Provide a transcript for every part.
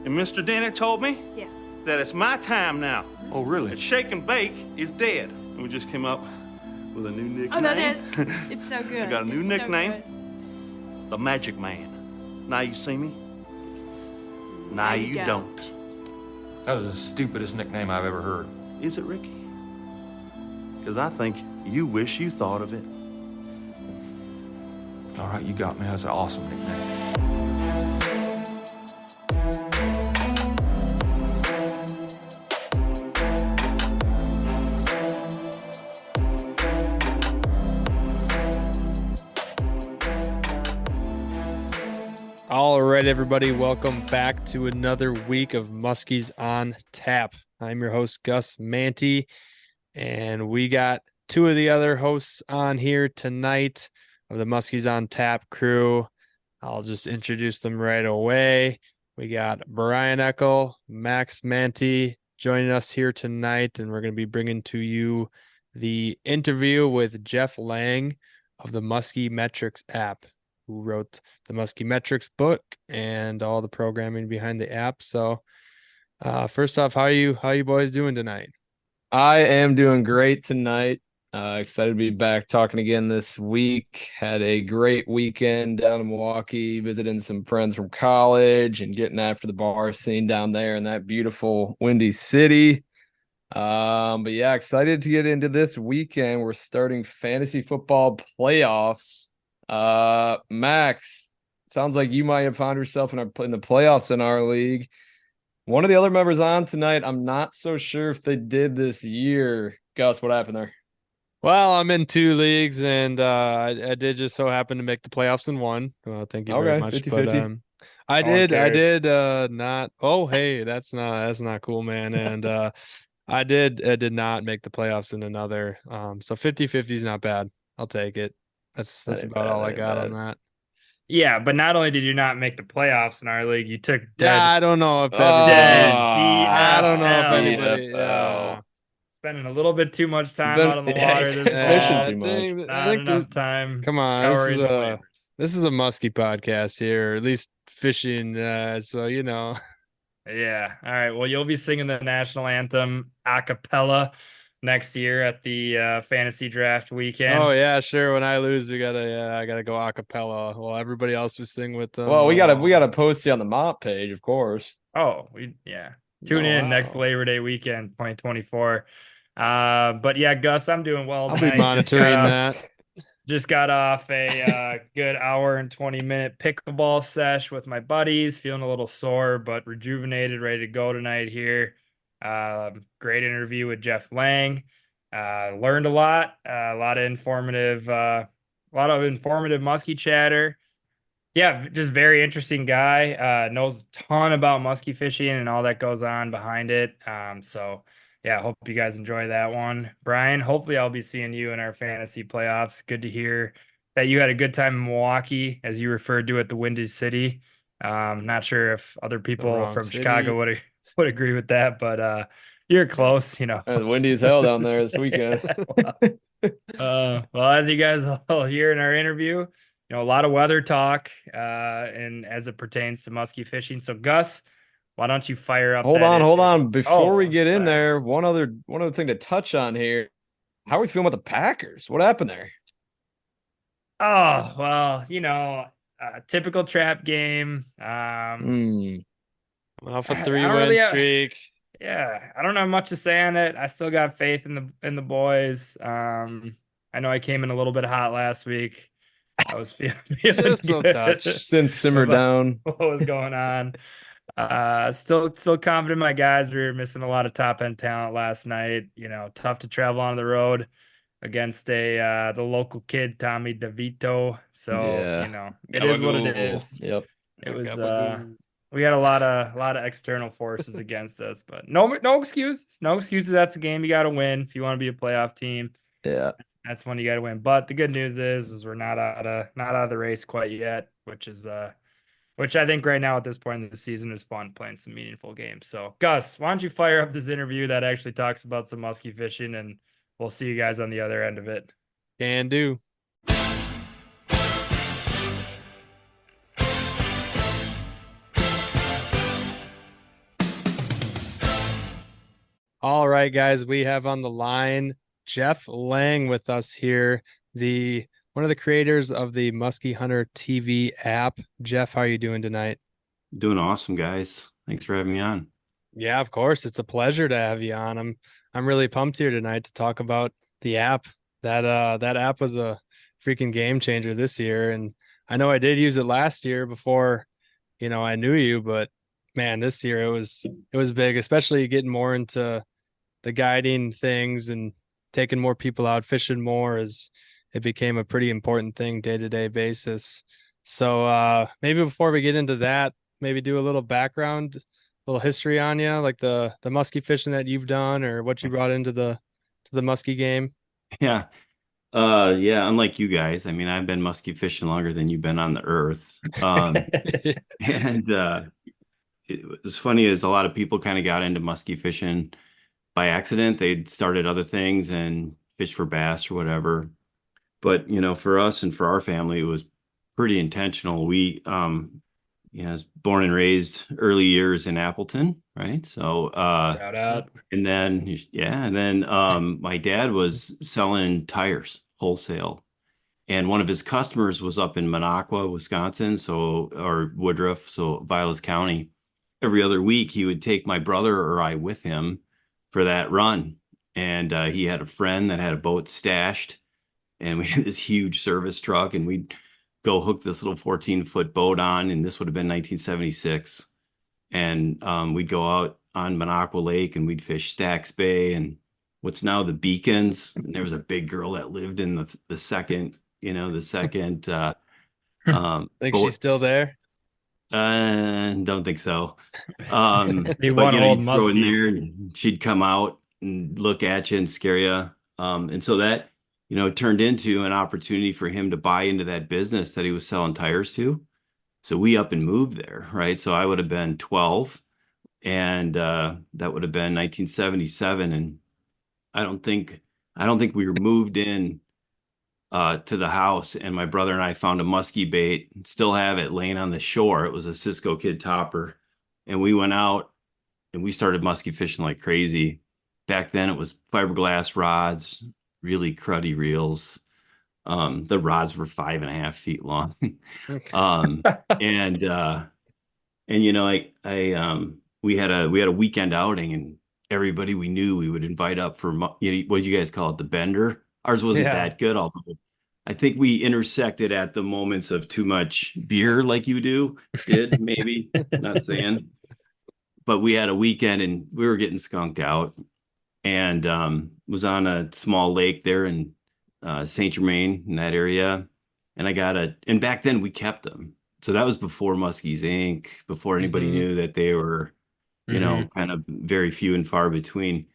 And Mr. Denny told me that it's my time now. Oh, really? That Shake and Bake is dead. And we just came up with a new nickname. Oh, no, it's so good. We got a new It's nickname. So The Magic Man. Now you see me. Now you don't. That was the stupidest nickname I've ever heard. Is it, Ricky? Because I think you wish you thought of it. All right, you got me. That's an awesome nickname. All right, everybody, welcome back to another week of Muskies on Tap. I'm your host, Gus Manti, and we got two of the other hosts on here tonight of the Muskies on Tap crew. I'll just introduce them right away. We got Brian Eckel, Max Manti joining us here tonight, and we're going to be bringing to you the interview with Jeff Lang of the Musky Metrics app, who wrote the Musky Metrics book and all the programming behind the app. So first off, how you boys doing tonight? I am doing great tonight. Excited to be back talking again this week. Had a great weekend down in Milwaukee, visiting some friends from college and getting after the bar scene down there in that beautiful Windy City. But yeah, excited to get into this weekend. We're starting fantasy football playoffs. Max, sounds like you might have found yourself in the playoffs in our league. One of the other members on tonight, I'm not so sure if they did this year. Gus, what happened there? Well, I'm in two leagues, and I did just so happen to make the playoffs in one. Well, thank you very much. 50-50. I did not. Oh, hey, that's not cool, man. And I did not make the playoffs in another. So 50-50 is not bad. I'll take it. That's about all I got on that. Yeah, but not only did you not make the playoffs in our league, you took I don't know if I don't know if anybody. anybody. Spending a little bit too much time out on the water this fall. Fishing too much. Not enough time. Come on, this is a musky podcast here, or at least fishing. So you know. Yeah. All right. Well, you'll be singing the national anthem a cappella next year at the fantasy draft weekend. Oh yeah, sure. When I lose, I gotta go a cappella. Well, everybody else was sing with them. Well, we gotta post you on the mop page, of course. Oh, tune in next Labor Day weekend, 2024. But yeah, Gus, I'm doing well. I'll be monitoring that. Just got off a good hour and 20-minute pickleball sesh with my buddies. Feeling a little sore, but rejuvenated, ready to go tonight here. Great interview with Jeff Lang. Learned a lot of informative musky chatter. Yeah, just very interesting guy. Knows a ton about musky fishing and all that goes on behind it. So yeah, hope you guys enjoy that one. Brian, hopefully I'll be seeing you in our fantasy playoffs. Good to hear that you had a good time in Milwaukee, as you referred to it, the Windy City. Not sure if other people from Chicago would agree with that, but you're close, you know. It's windy as hell down there this weekend. Well, as you guys will hear in our interview, you know, a lot of weather talk, and as it pertains to musky fishing. So, Gus, why don't you fire up? Hold on. Before we get in there, one other thing to touch on here. How are we feeling with the Packers? What happened there? Oh, well, you know, typical trap game. Off a 3-win streak. Yeah, I don't have much to say on it. I still got faith in the boys. I know I came in a little bit hot last week. I was feeling just a touch. Since simmered down. What was going on? Still confident in my guys. We were missing a lot of top end talent last night. You know, tough to travel on the road against the local kid, Tommy DeVito. So you know, it is what it is. Yep. It was we had a lot of external forces against us, but no excuses. No excuses. That's a game you got to win if you want to be a playoff team. Yeah, that's when you got to win. But the good news is we're not out of the race quite yet, which I think right now at this point in the season is fun, playing some meaningful games. So Gus, why don't you fire up this interview that actually talks about some musky fishing, and we'll see you guys on the other end of it. Can do. All right, guys, we have on the line Jeff Lang with us here, the one of the creators of the Musky Hunter TV app. Jeff, how are you doing tonight? Doing awesome, guys. Thanks for having me on. Yeah, of course. It's a pleasure to have you on. I'm really pumped here tonight to talk about the app. That app was a freaking game changer this year. And I know I did use it last year before, I knew you, but man, this year it was big, especially getting more into the guiding things and taking more people out fishing more as it became a pretty important thing day-to-day basis. So maybe before we get into that, maybe do a little background, little history on you, like the musky fishing that you've done or what you brought into the musky game. Yeah. Yeah, unlike you guys, I mean, I've been musky fishing longer than you've been on the earth. And it was funny is a lot of people kind of got into musky fishing by accident. They'd started other things and fished for bass or whatever. But, for us and for our family, it was pretty intentional. We, I was born and raised early years in Appleton, right? So, Shout out. and then my dad was selling tires wholesale, and one of his customers was up in Minocqua, Wisconsin, or Woodruff, so Vilas County. Every other week, he would take my brother or I with him for that run, and he had a friend that had a boat stashed, and we had this huge service truck, and we'd go hook this little 14-foot boat on, and this would have been 1976. And we'd go out on Minocqua Lake and we'd fish Stacks Bay and what's now the Beacons. And there was a big girl that lived in the second, Think boat. she's still there? Don't think so. Be But one old you throw in muskie. there and she'd come out and look at you and scare you. And so that, turned into an opportunity for him to buy into that business that he was selling tires to. So we up and moved there, right? So I would have been 12, and that would have been 1977. And I don't think we were moved in to the house, and my brother and I found a musky bait, still have it laying on the shore. It was a Cisco Kid topper, and we went out and we started musky fishing like crazy. Back then, it was fiberglass rods, really cruddy reels. The rods were 5.5 feet long. And we had a weekend outing, and everybody we knew we would invite up for, what did you guys call it? The bender. Ours wasn't that good, although I think we intersected at the moments of too much beer like you did maybe, not saying, but we had a weekend and we were getting skunked out, and was on a small lake there in Saint Germain in that area. And and back then we kept them. So that was before Muskies Inc., before anybody knew that they were, kind of very few and far between.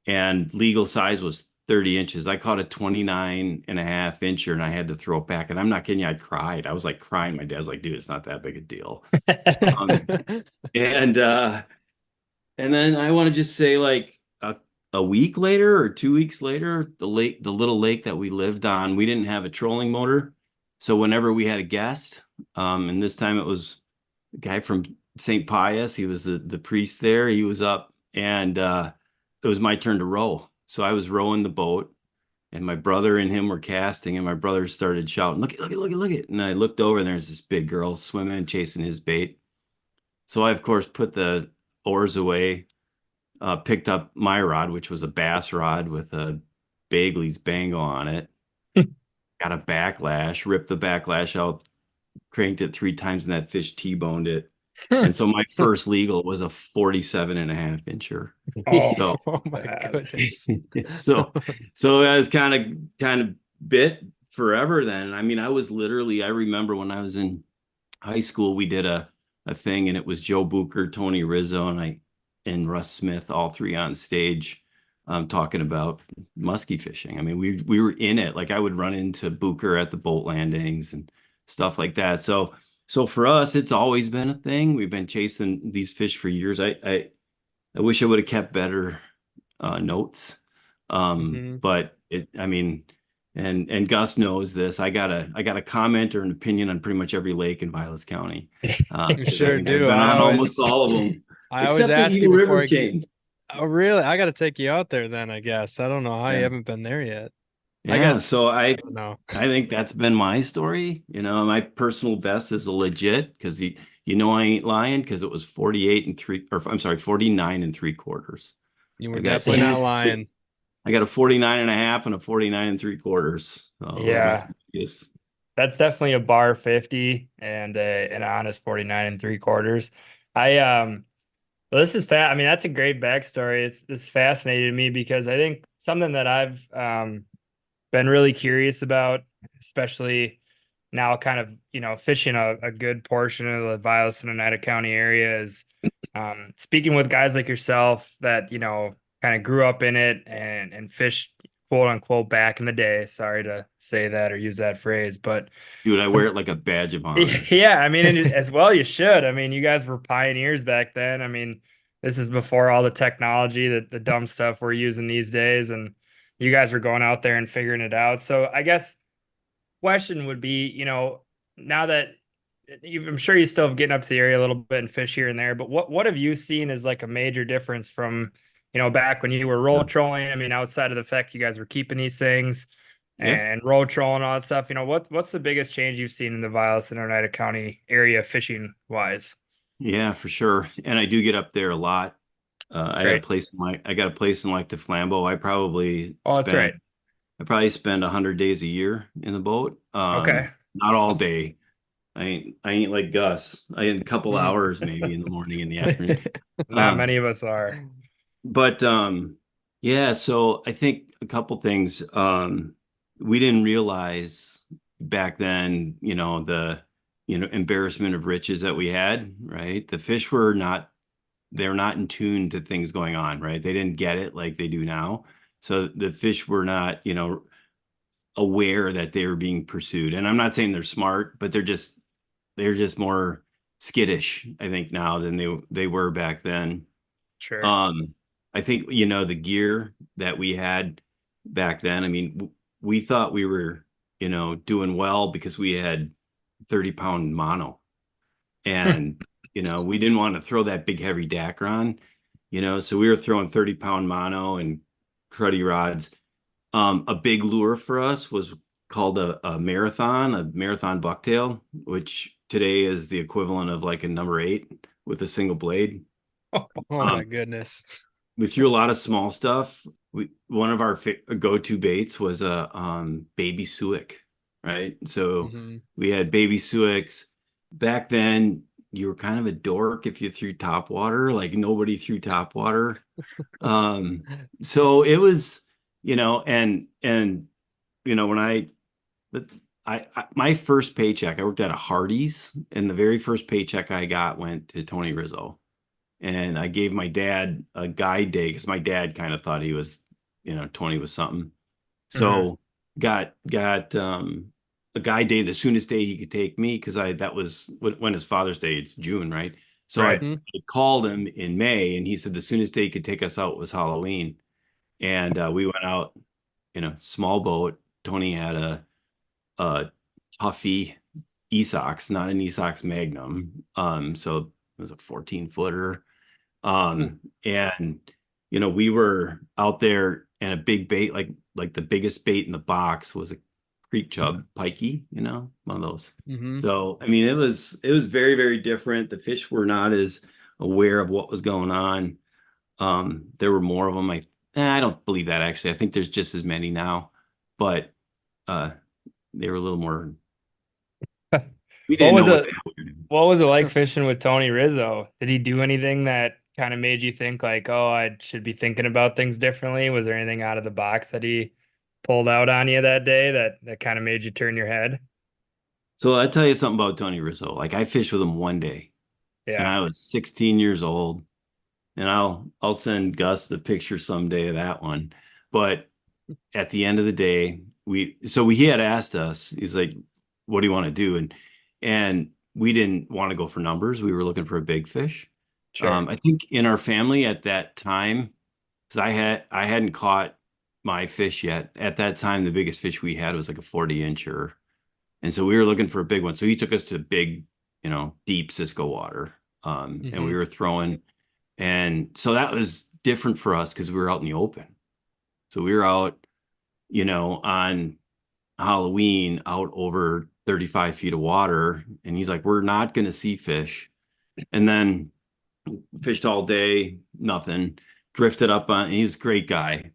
And legal size was 30 inches. I caught a 29.5 incher and I had to throw it back. And I'm not kidding you, I cried. I was like crying. My dad's like, dude, it's not that big a deal. And then I want to just say, like, a week later or 2 weeks later, the little lake that we lived on, we didn't have a trolling motor. So whenever we had a guest, and this time it was a guy from St. Pius, he was the priest there. He was up, and it was my turn to row. So I was rowing the boat, and my brother and him were casting, and my brother started shouting, look it. And I looked over, and there's this big girl swimming, chasing his bait. So I, of course, put the oars away, picked up my rod, which was a bass rod with a Bagley's Bango on it. Got a backlash, ripped the backlash out, cranked it 3 times, and that fish T-boned it. And so my first legal was a 47.5 incher. Oh my goodness. So I was kind of bit forever then. I mean, I remember when I was in high school, we did a thing, and it was Joe Bucher, Tony Rizzo, and Russ Smith, all 3 on stage, talking about musky fishing. I mean, we were in it. Like, I would run into Bucher at the boat landings and stuff like that. So for us, it's always been a thing. We've been chasing these fish for years. I wish I would have kept better notes. But and Gus knows this. I got a comment or an opinion on pretty much every lake in Vilas County. You sure do. I've been on almost all of them. I always ask you before Oh, really? I got to take you out there then, I guess. I don't know how you Yeah. haven't been there yet. I Yeah. guess, So I don't know. I think that's been my story. My personal best is a legit because I ain't lying because it was 48 and three, or I'm sorry, 49 and three quarters. You were I got definitely not lying. I got a 49 and a half and a 49 and three quarters. So it was my Yeah, biggest. that's definitely a bar 50 and an honest 49 and three quarters. I well, this is fat. I mean, that's a great backstory. It's fascinated me because I think something that I've been really curious about, especially now kind of, fishing a good portion of the Vilas and Oneida County area is speaking with guys like yourself that, kind of grew up in it and fished quote unquote back in the day. Sorry to say that or use that phrase, but Dude, I wear it like a badge of honor. yeah, I mean, and as well, you should. I mean, you guys were pioneers back then. I mean, this is before all the technology, the dumb stuff we're using these days, and you guys were going out there and figuring it out. So I guess question would be, now that I'm sure you still have getting up to the area a little bit and fish here and there, but what have you seen as like a major difference from, back when you were roll trolling? I mean, outside of the fact you guys were keeping these things Yeah. and roll trolling and all that stuff, what's the biggest change you've seen in the Vilas and Oneida County area fishing wise? Yeah, for sure. And I do get up there a lot. Great. I got a place in like the Flambeau. Oh, that's right. I probably spend 100 days a year in the boat. Okay. Not all day. I ain't like Gus. I in a couple hours maybe in the morning in the afternoon. Not many of us are. But yeah, so I think a couple things. We didn't realize back then, the embarrassment of riches that we had, right? The fish they're not in tune to things going on, right? They didn't get it like they do now. So the fish were not, aware that they were being pursued. And I'm not saying they're smart, but they're just more skittish, I think, now than they were back then. Sure. I think, the gear that we had back then, I mean, we thought we were, doing well because we had 30-pound mono. And, we didn't want to throw that big, heavy Dacron, so we were throwing 30-pound mono and cruddy rods. A big lure for us was called a marathon bucktail, which today is the equivalent of like a number 8 with a single blade. Oh my goodness. We threw a lot of small stuff. One of our go-to baits was a baby suic, right? So we had baby suics. Back then, you were kind of a dork if you threw top water. Like nobody threw top water. So it was, and when my first paycheck, I worked at a Hardee's, and the very first paycheck I got went to Tony Rizzo. And I gave my dad a guide day because my dad kind of thought he was, 20 was something. So got a guide day the soonest day he could take me because that was when his Father's Day, it's June, right? So Right. I called him in May, and he said the soonest day he could take us out was Halloween. And we went out, small boat. Tony had a Tuffy Esox, not an Esox Magnum. So it was a 14-footer. And we were out there, and a big bait, like the biggest bait in the box was a creek chub pikey, one of those. So I mean, it was very, very different. The fish were not as aware of what was going on. There were more of them. I don't believe that, actually. I think there's just as many now, but they were a little more. We didn't know what was it like fishing with Tony Rizzo? Did he do anything that kind of made you think like, oh, I should be thinking about things differently? Was there anything out of the box that he pulled out on you that day that kind of made you turn your head? So I'll tell you something about Tony Rizzo. Like, I fished with him one day, and I was 16 years old, and I'll send Gus the picture someday of that one. But at the end of the day, he had asked us, he's like, what do you want to do? And we didn't want to go for numbers. We were looking for a big fish. Sure. I think in our family at that time, because I hadn't caught my fish yet. At that time, the biggest fish we had was like a 40-incher. And so we were looking for a big one. So he took us to big, deep Cisco water. And we were throwing. And so that was different for us because we were out in the open. So we were out, on Halloween out over 35 feet of water. And he's like, we're not going to see fish. And then fished all day, nothing. Drifted up on, he was a great guy.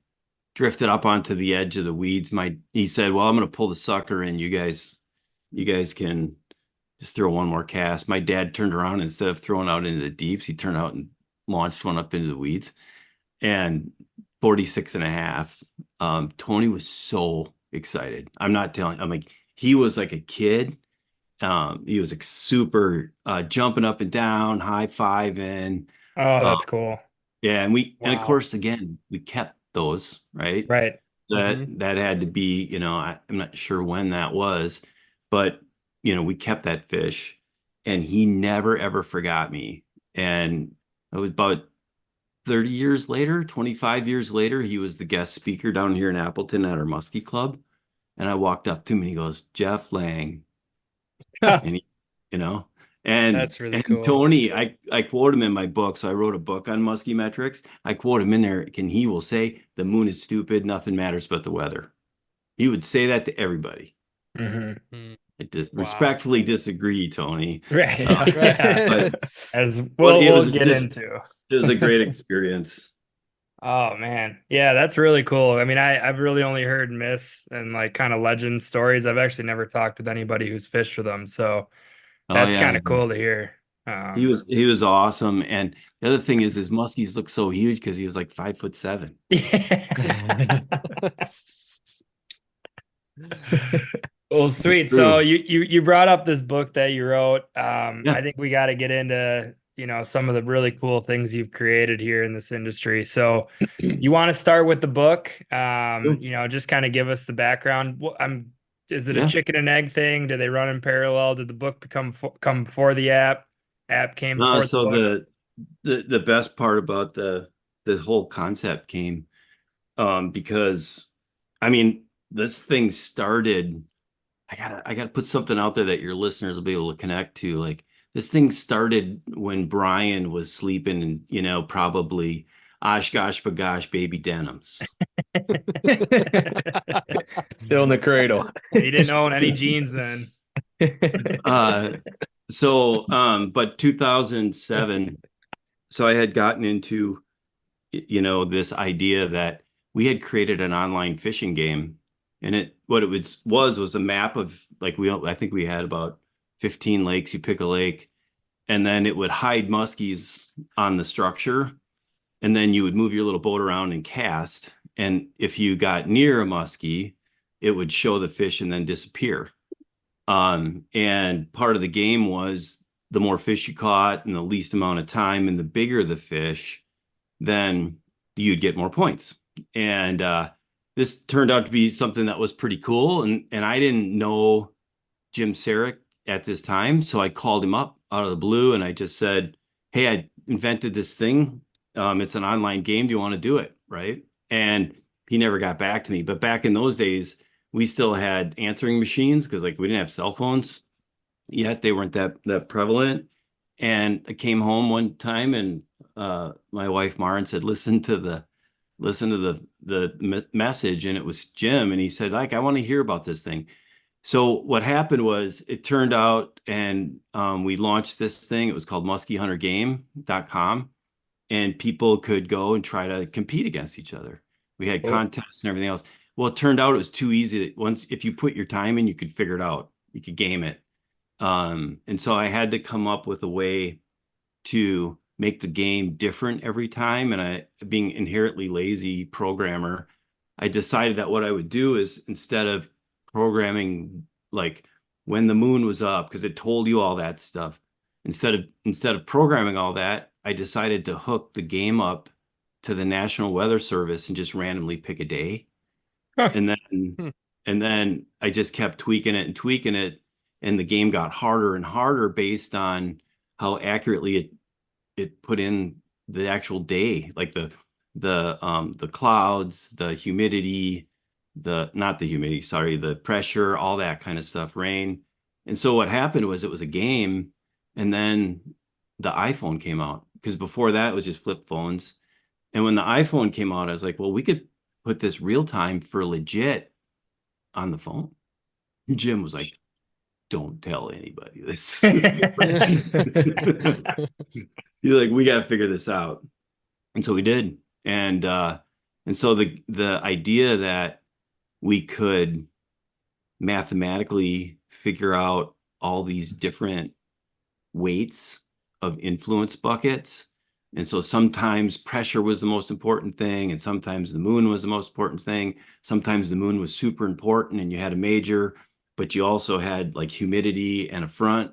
Drifted up onto the edge of the weeds. He said, well, I'm going to pull the sucker in. You guys can just throw one more cast. My dad turned around, instead of throwing out into the deeps, he turned out and launched one up into the weeds. And 46 and a half. Tony was so excited. I'm like, he was like a kid. He was like super jumping up and down, high-fiving. Oh, that's cool. Yeah, and and of Wow. course, again, we kept those, right? Right. That had to be, I'm not sure when that was, but we kept that fish, and he never ever forgot me. And it was about 30 years later, 25 years later, he was the guest speaker down here in Appleton at our Muskie Club. And I walked up to him and he goes, Jeff Lang. And he, and That's really cool. Tony, I quote him in my book. So I wrote a book on Musky Metrics. I quote him in there, and he will say, the moon is stupid, nothing matters but the weather. He would say that to everybody. Mm-hmm. I respectfully disagree, Tony. Right. But As we'll get just, into. It was a great experience. Oh man. Yeah, that's really cool. I mean, I've really only heard myths and like kind of legend stories. I've actually never talked with anybody who's fished with them. So that's kind of cool to hear. He was awesome. And the other thing is his muskies look so huge because he was like 5'7". Well, sweet. So you brought up this book that you wrote. I think we got to get into some of the really cool things you've created here in this industry. So you want to start with the book? Just kind of give us the background. Is it a chicken and egg thing? Do they run in parallel? Did the book come before the app? App came before so the book? the best part about the whole concept came because this thing started. I gotta put something out there that your listeners will be able to connect to. Like, this thing started when Brian was sleeping in, probably osh gosh bagosh baby denims. Still in the cradle. He didn't own any jeans then. But 2007, so I had gotten into, this idea that we had created an online fishing game. And what it was a map of, like, I think we had about 15 lakes. You pick a lake, and then it would hide muskies on the structure. And then you would move your little boat around and cast. And if you got near a muskie, it would show the fish and then disappear. And part of the game was the more fish you caught in the least amount of time and the bigger the fish, then you'd get more points. And this turned out to be something that was pretty cool. And I didn't know Jim Sarek at this time. So I called him up out of the blue and I just said, hey, I invented this thing. It's an online game. Do you want to do it? Right. And he never got back to me. But back in those days, we still had answering machines because, like, we didn't have cell phones yet. They weren't that prevalent. And I came home one time and my wife Maren said, listen to the message, and it was Jim, and he said, like, I want to hear about this thing. So what happened was, it turned out, and we launched this thing. It was called muskyhuntergame.com, and people could go and try to compete against each other. We had contests and everything else. Well, it turned out it was too easy. If you put your time in, you could figure it out. You could game it. And so I had to come up with a way to make the game different every time. And being inherently lazy programmer, I decided that what I would do is, instead of programming like when the moon was up, because it told you all that stuff, instead of programming all that, I decided to hook the game up to the National Weather Service and just randomly pick a day. And then I just kept tweaking it, and the game got harder and harder based on how accurately it put in the actual day, like the clouds, the humidity, the pressure, all that kind of stuff, rain. And so what happened was, it was a game, and then the iPhone came out, because before that it was just flip phones. And when the iPhone came out, I was like, well, we could put this real time for legit on the phone. Jim was like, don't tell anybody this. He's like, we got to figure this out. And so we did. And so the idea that we could mathematically figure out all these different weights of influence buckets. And so sometimes pressure was the most important thing, and sometimes the moon was the most important thing. Sometimes the moon was super important and you had a major, but you also had like humidity and a front,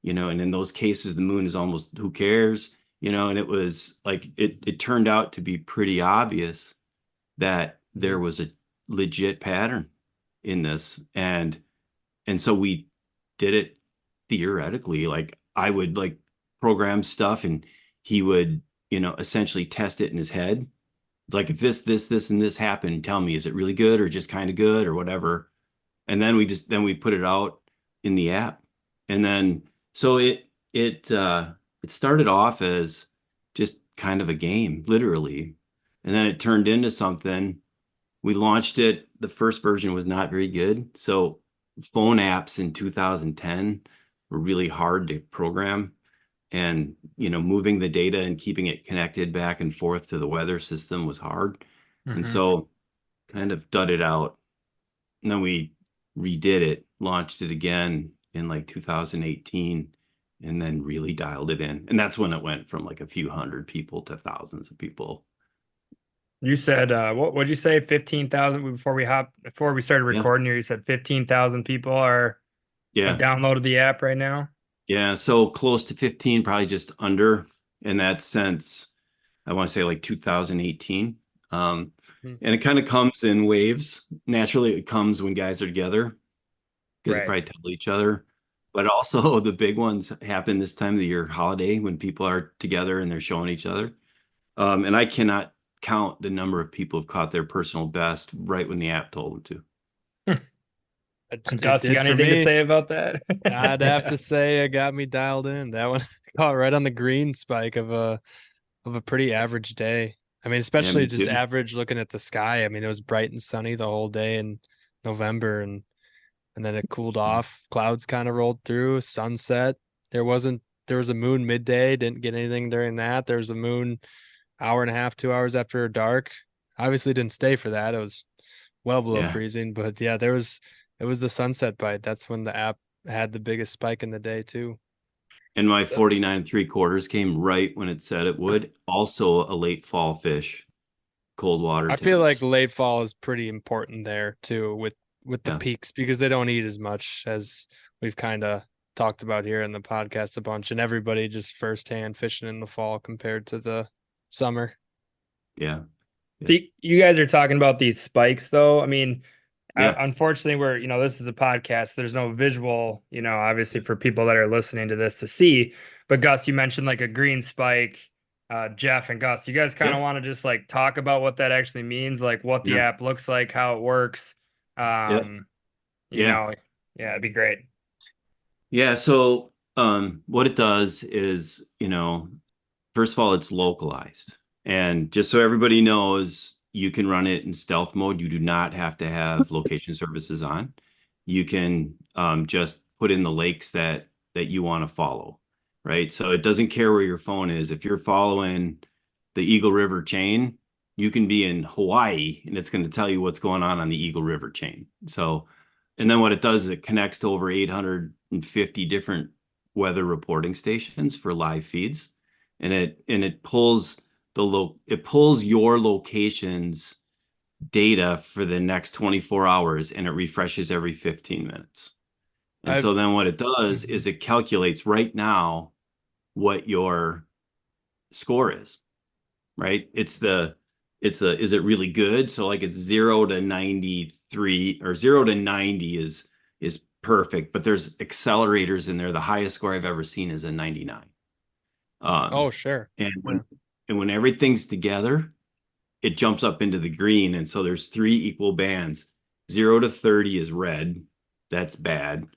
and in those cases, the moon is almost who cares, and it was like it turned out to be pretty obvious that there was a legit pattern in this. And so we did it theoretically. Like I would like program stuff and he would, essentially test it in his head. Like if this, and this happened, tell me, is it really good or just kind of good or whatever? And then we put it out in the app. And then, so it started off as just kind of a game, literally. And then it turned into something. We launched it. The first version was not very good. So phone apps in 2010 were really hard to program. And, moving the data and keeping it connected back and forth to the weather system was hard. Mm-hmm. And so kind of dudded out. And then we redid it, launched it again in like 2018, and then really dialed it in. And that's when it went from like a few hundred people to thousands of people. You said, what would you say? 15,000 before we started recording here, you said 15,000 people have downloaded the app right now. Yeah. So close to 15, probably just under in that sense. I want to say like 2018. And it kind of comes in waves. Naturally, it comes when guys are together because they probably tell each other. But also the big ones happen this time of the year, holiday, when people are together and they're showing each other. And I cannot count the number of people who've caught their personal best right when the app told them to. Gus, you got anything to say about that? I'd have to say it got me dialed in. That one caught right on the green spike of a pretty average day. I mean, especially just average looking at the sky. I mean, it was bright and sunny the whole day in November, and then it cooled off. Clouds kind of rolled through, sunset. There was a moon midday, didn't get anything during that. There was a moon hour and a half, 2 hours after dark. Obviously didn't stay for that. It was well below freezing, but yeah, it was the sunset bite. That's when the app had the biggest spike in the day too. And my 49 3/4 came right when it said it would. Also a late fall fish, cold water. I feel like late fall is pretty important there too with the peaks, because they don't eat as much, as we've kind of talked about here in the podcast a bunch, and everybody just firsthand fishing in the fall compared to the summer. Yeah. See, you guys are talking about these spikes though. I mean, unfortunately, this is a podcast. There's no visual, obviously for people that are listening to this to see. But Gus, you mentioned like a green spike. Jeff and Gus, you guys kind of want to just like talk about what that actually means, like what the app looks like, how it works. It'd be great. Yeah. So what it does is, first of all, it's localized. And just so everybody knows, you can run it in stealth mode. You do not have to have location services on. You can just put in the lakes that you want to follow, right? So it doesn't care where your phone is. If you're following the Eagle River chain, you can be in Hawaii and it's going to tell you what's going on the Eagle River chain. So, and then what it does is it connects to over 850 different weather reporting stations for live feeds. And it pulls your location's data for the next 24 hours and it refreshes every 15 minutes. And so then what it does is it calculates right now what your score is, right? Is it really good? So like it's 0 to 93 or 0 to 90 is perfect, but there's accelerators in there. The highest score I've ever seen is a 99. Sure. And when everything's together, it jumps up into the green. And so there's 3 equal bands. 0 to 30 is red. That's bad.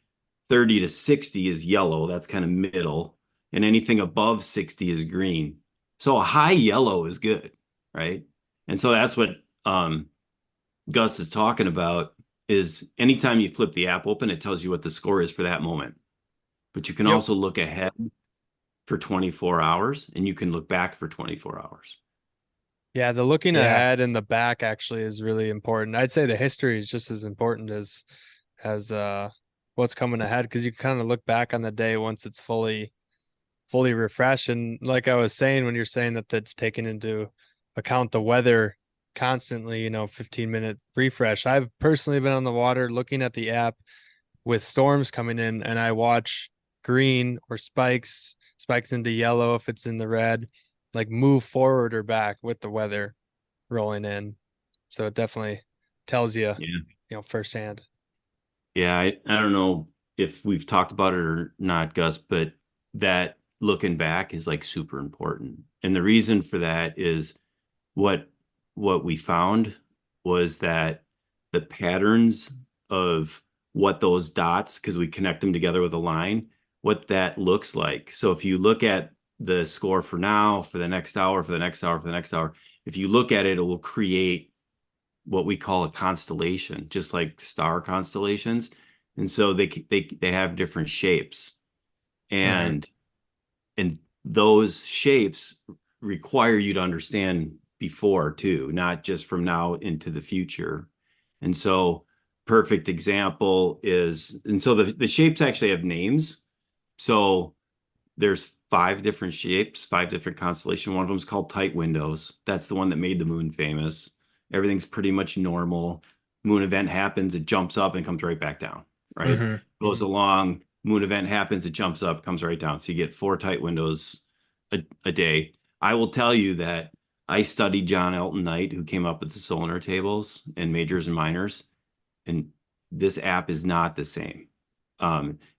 30 to 60 is yellow. That's kind of middle. And anything above 60 is green. So a high yellow is good, right? And so that's what Gus is talking about, is anytime you flip the app open, it tells you what the score is for that moment. But you can also look ahead for 24 hours, and you can look back for 24 hours. Yeah, the looking ahead and the back actually is really important. I'd say the history is just as important as what's coming ahead, because you kind of look back on the day once it's fully refreshed. And like I was saying, when you're saying that that's taken into account the weather constantly, 15-minute refresh. I've personally been on the water looking at the app with storms coming in, and I watch green or spikes into yellow if it's in the red, like move forward or back with the weather rolling in. So it definitely tells you, firsthand. Yeah, I don't know if we've talked about it or not, Gus, but that looking back is like super important. And the reason for that is what we found was that the patterns of what those dots, because we connect them together with a line, what that looks like. So if you look at the score for now, for the next hour, for the next hour, for the next hour, if you look at it, it will create what we call a constellation, just like star constellations. And so they have different shapes, and those shapes require you to understand before too, not just from now into the future. And so perfect example is, and so the shapes actually have names. So there's 5 different shapes, 5 different constellations. One of them is called tight windows. That's the one that made the moon famous. Everything's pretty much normal. Moon event happens, it jumps up and comes right back down, right? Goes along, moon event happens, it jumps up, comes right down. So you get 4 tight windows a day. I will tell you that I studied John Elton Knight, who came up with the solar tables and majors and minors, and this app is not the same.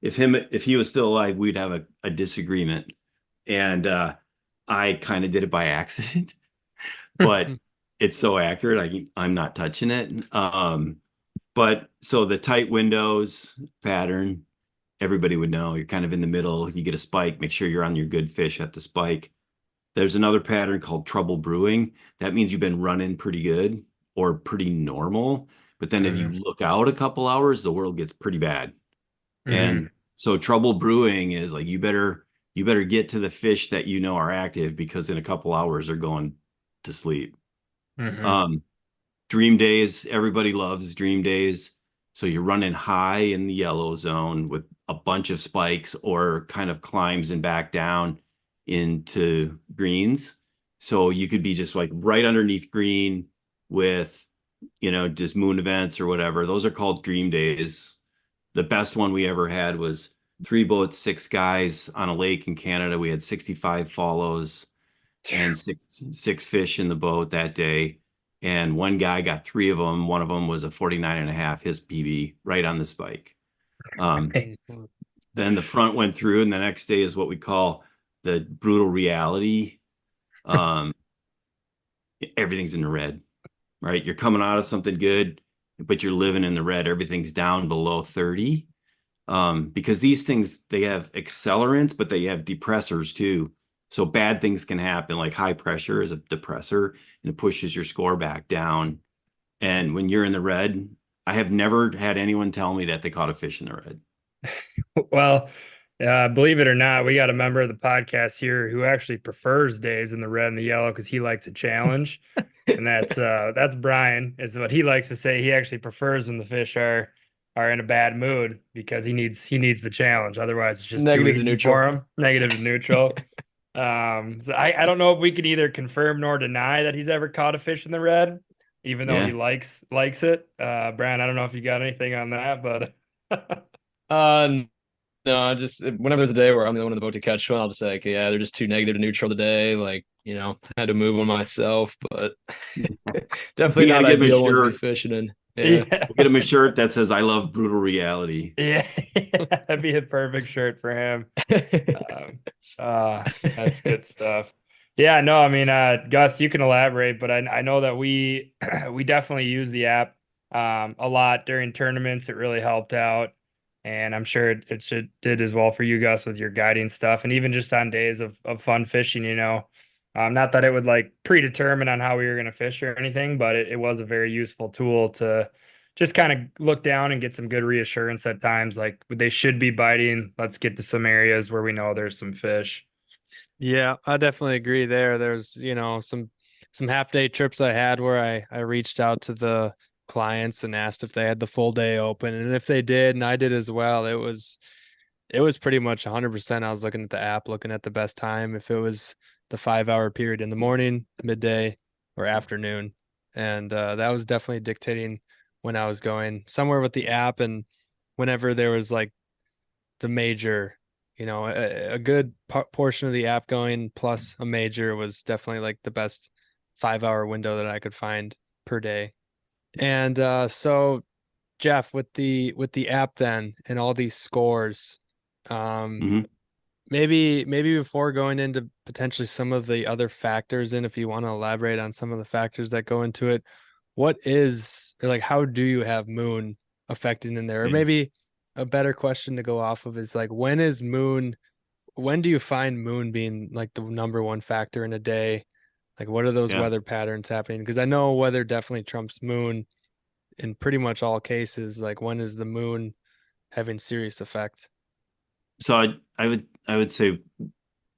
If he was still alive, we'd have a disagreement. And I kind of did it by accident, but it's so accurate. I'm not touching it. But so the tight windows pattern, everybody would know. You're kind of in the middle. You get a spike, make sure you're on your good fish at the spike. There's another pattern called trouble brewing. That means you've been running pretty good or pretty normal. But then if you look out a couple hours, the world gets pretty bad. And so trouble brewing is like, you better get to the fish that you know are active, because in a couple hours they're going to sleep. Dream days, everybody loves dream days. So you're running high in the yellow zone with a bunch of spikes, or kind of climbs and back down into greens. So you could be just like right underneath green with, just moon events or whatever. Those are called dream days. The best one we ever had was 3 boats, 6 guys on a lake in Canada. We had 65 follows and six fish in the boat that day. And one guy got 3 of them. One of them was a 49.5, his PB, right on the spike. Then the front went through, and the next day is what we call the brutal reality. Everything's in the red, right? You're coming out of something good, but you're living in the red. Everything's down below 30. Because these things, they have accelerants, but they have depressors too. So bad things can happen, like high pressure is a depressor, and it pushes your score back down. And when you're in the red, I have never had anyone tell me that they caught a fish in the red. Well, believe it or not, we got a member of the podcast here who actually prefers days in the red and the yellow because he likes a challenge. And that's Brian, is what he likes to say. He actually prefers when the fish are in a bad mood, because he needs the challenge. Otherwise, it's just Negative too to easy neutral. for him. Negative to neutral. So I don't know if we can either confirm nor deny that he's ever caught a fish in the red, even though he likes it. Brian, I don't know if you got anything on that, but no, I just, whenever there's a day where I'm the one in the boat to catch one, I'll just say, like, yeah, they're just too negative to neutral today. Like, I had to move on myself, but definitely not ideal ones to be fishing in. Yeah. We'll get him a shirt that says, "I love brutal reality." Yeah, that'd be a perfect shirt for him. That's good stuff. Yeah, no, I mean, Gus, you can elaborate, but I know that we definitely use the app a lot during tournaments. It really helped out, and I'm sure it did as well for you, Gus, with your guiding stuff, and even just on days of fun fishing. Not that it would like predetermine on how we were going to fish or anything, but it was a very useful tool to just kind of look down and get some good reassurance at times. Like they should be biting. Let's get to some areas where we know there's some fish. Yeah, I definitely agree there. There's, some half day trips I had where I reached out to the clients and asked if they had the full day open. And if they did, and I did as well, it was pretty much 100%. I was looking at the app, looking at the best time. If it was the 5 hour period in the morning, midday, or afternoon. And that was definitely dictating when I was going somewhere with the app. And whenever there was like the major, a good portion of the app going plus a major was definitely like the best 5 hour window that I could find per day. And so Jeff, with the app then and all these scores, Mhm. maybe before going into potentially some of the other factors, and if you want to elaborate on some of the factors that go into it, what is or like how do you have moon affecting in there? Or Yeah. maybe a better question to go off of is like when do you find moon being like the number one factor in a day? Like what are those Yeah. weather patterns happening? Because I know weather definitely trumps moon in pretty much all cases. Like when is the moon having serious effect? So I would say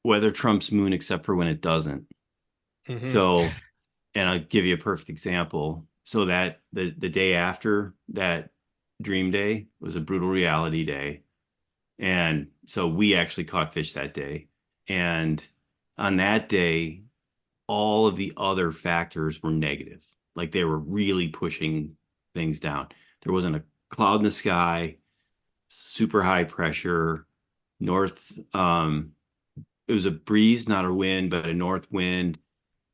weather trumps moon except for when it doesn't. Mm-hmm. So, and I'll give you a perfect example. So that the day after that dream day was a brutal reality day. And so we actually caught fish that day. And on that day, all of the other factors were negative. Like they were really pushing things down. There wasn't a cloud in the sky, super high pressure, north. It was a breeze, not a wind, but a north wind.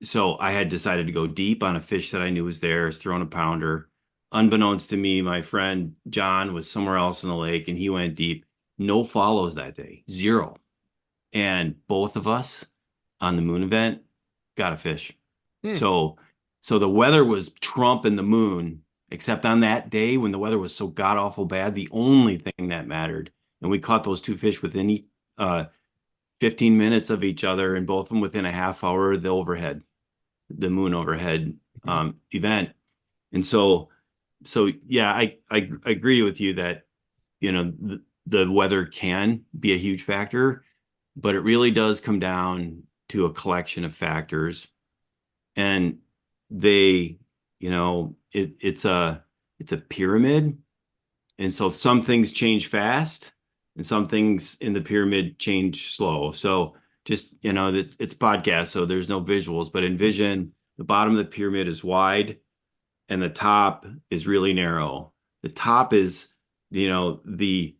So I had decided to go deep on a fish that I knew was there, was throwing a pounder. Unbeknownst to me, my friend John was somewhere else in the lake and he went deep. No follows that day, zero. And both of us on the moon event got a fish. Hmm. So the weather was trumping the moon, except on that day when the weather was so god awful bad, the only thing that mattered, and we caught those two fish within 15 minutes of each other, and both of them within a half hour of the moon overhead event. And so yeah, I agree with you that the weather can be a huge factor, but it really does come down to a collection of factors, and they, it's a pyramid, and so some things change fast, and some things in the pyramid change slow. So just it's podcast, so there's no visuals, but envision the bottom of the pyramid is wide, and the top is really narrow. The top is the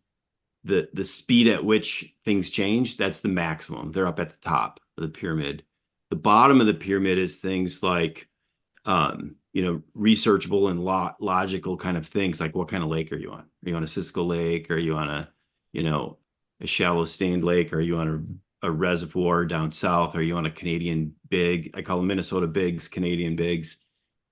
speed at which things change. That's the maximum. They're up at the top of the pyramid. The bottom of the pyramid is things like researchable and logical kind of things, like what kind of lake are you on? Are you on a Cisco lake? Are you on a shallow stained lake? Are you on a reservoir down south? Are you on a Canadian big? I call them Minnesota bigs, Canadian bigs.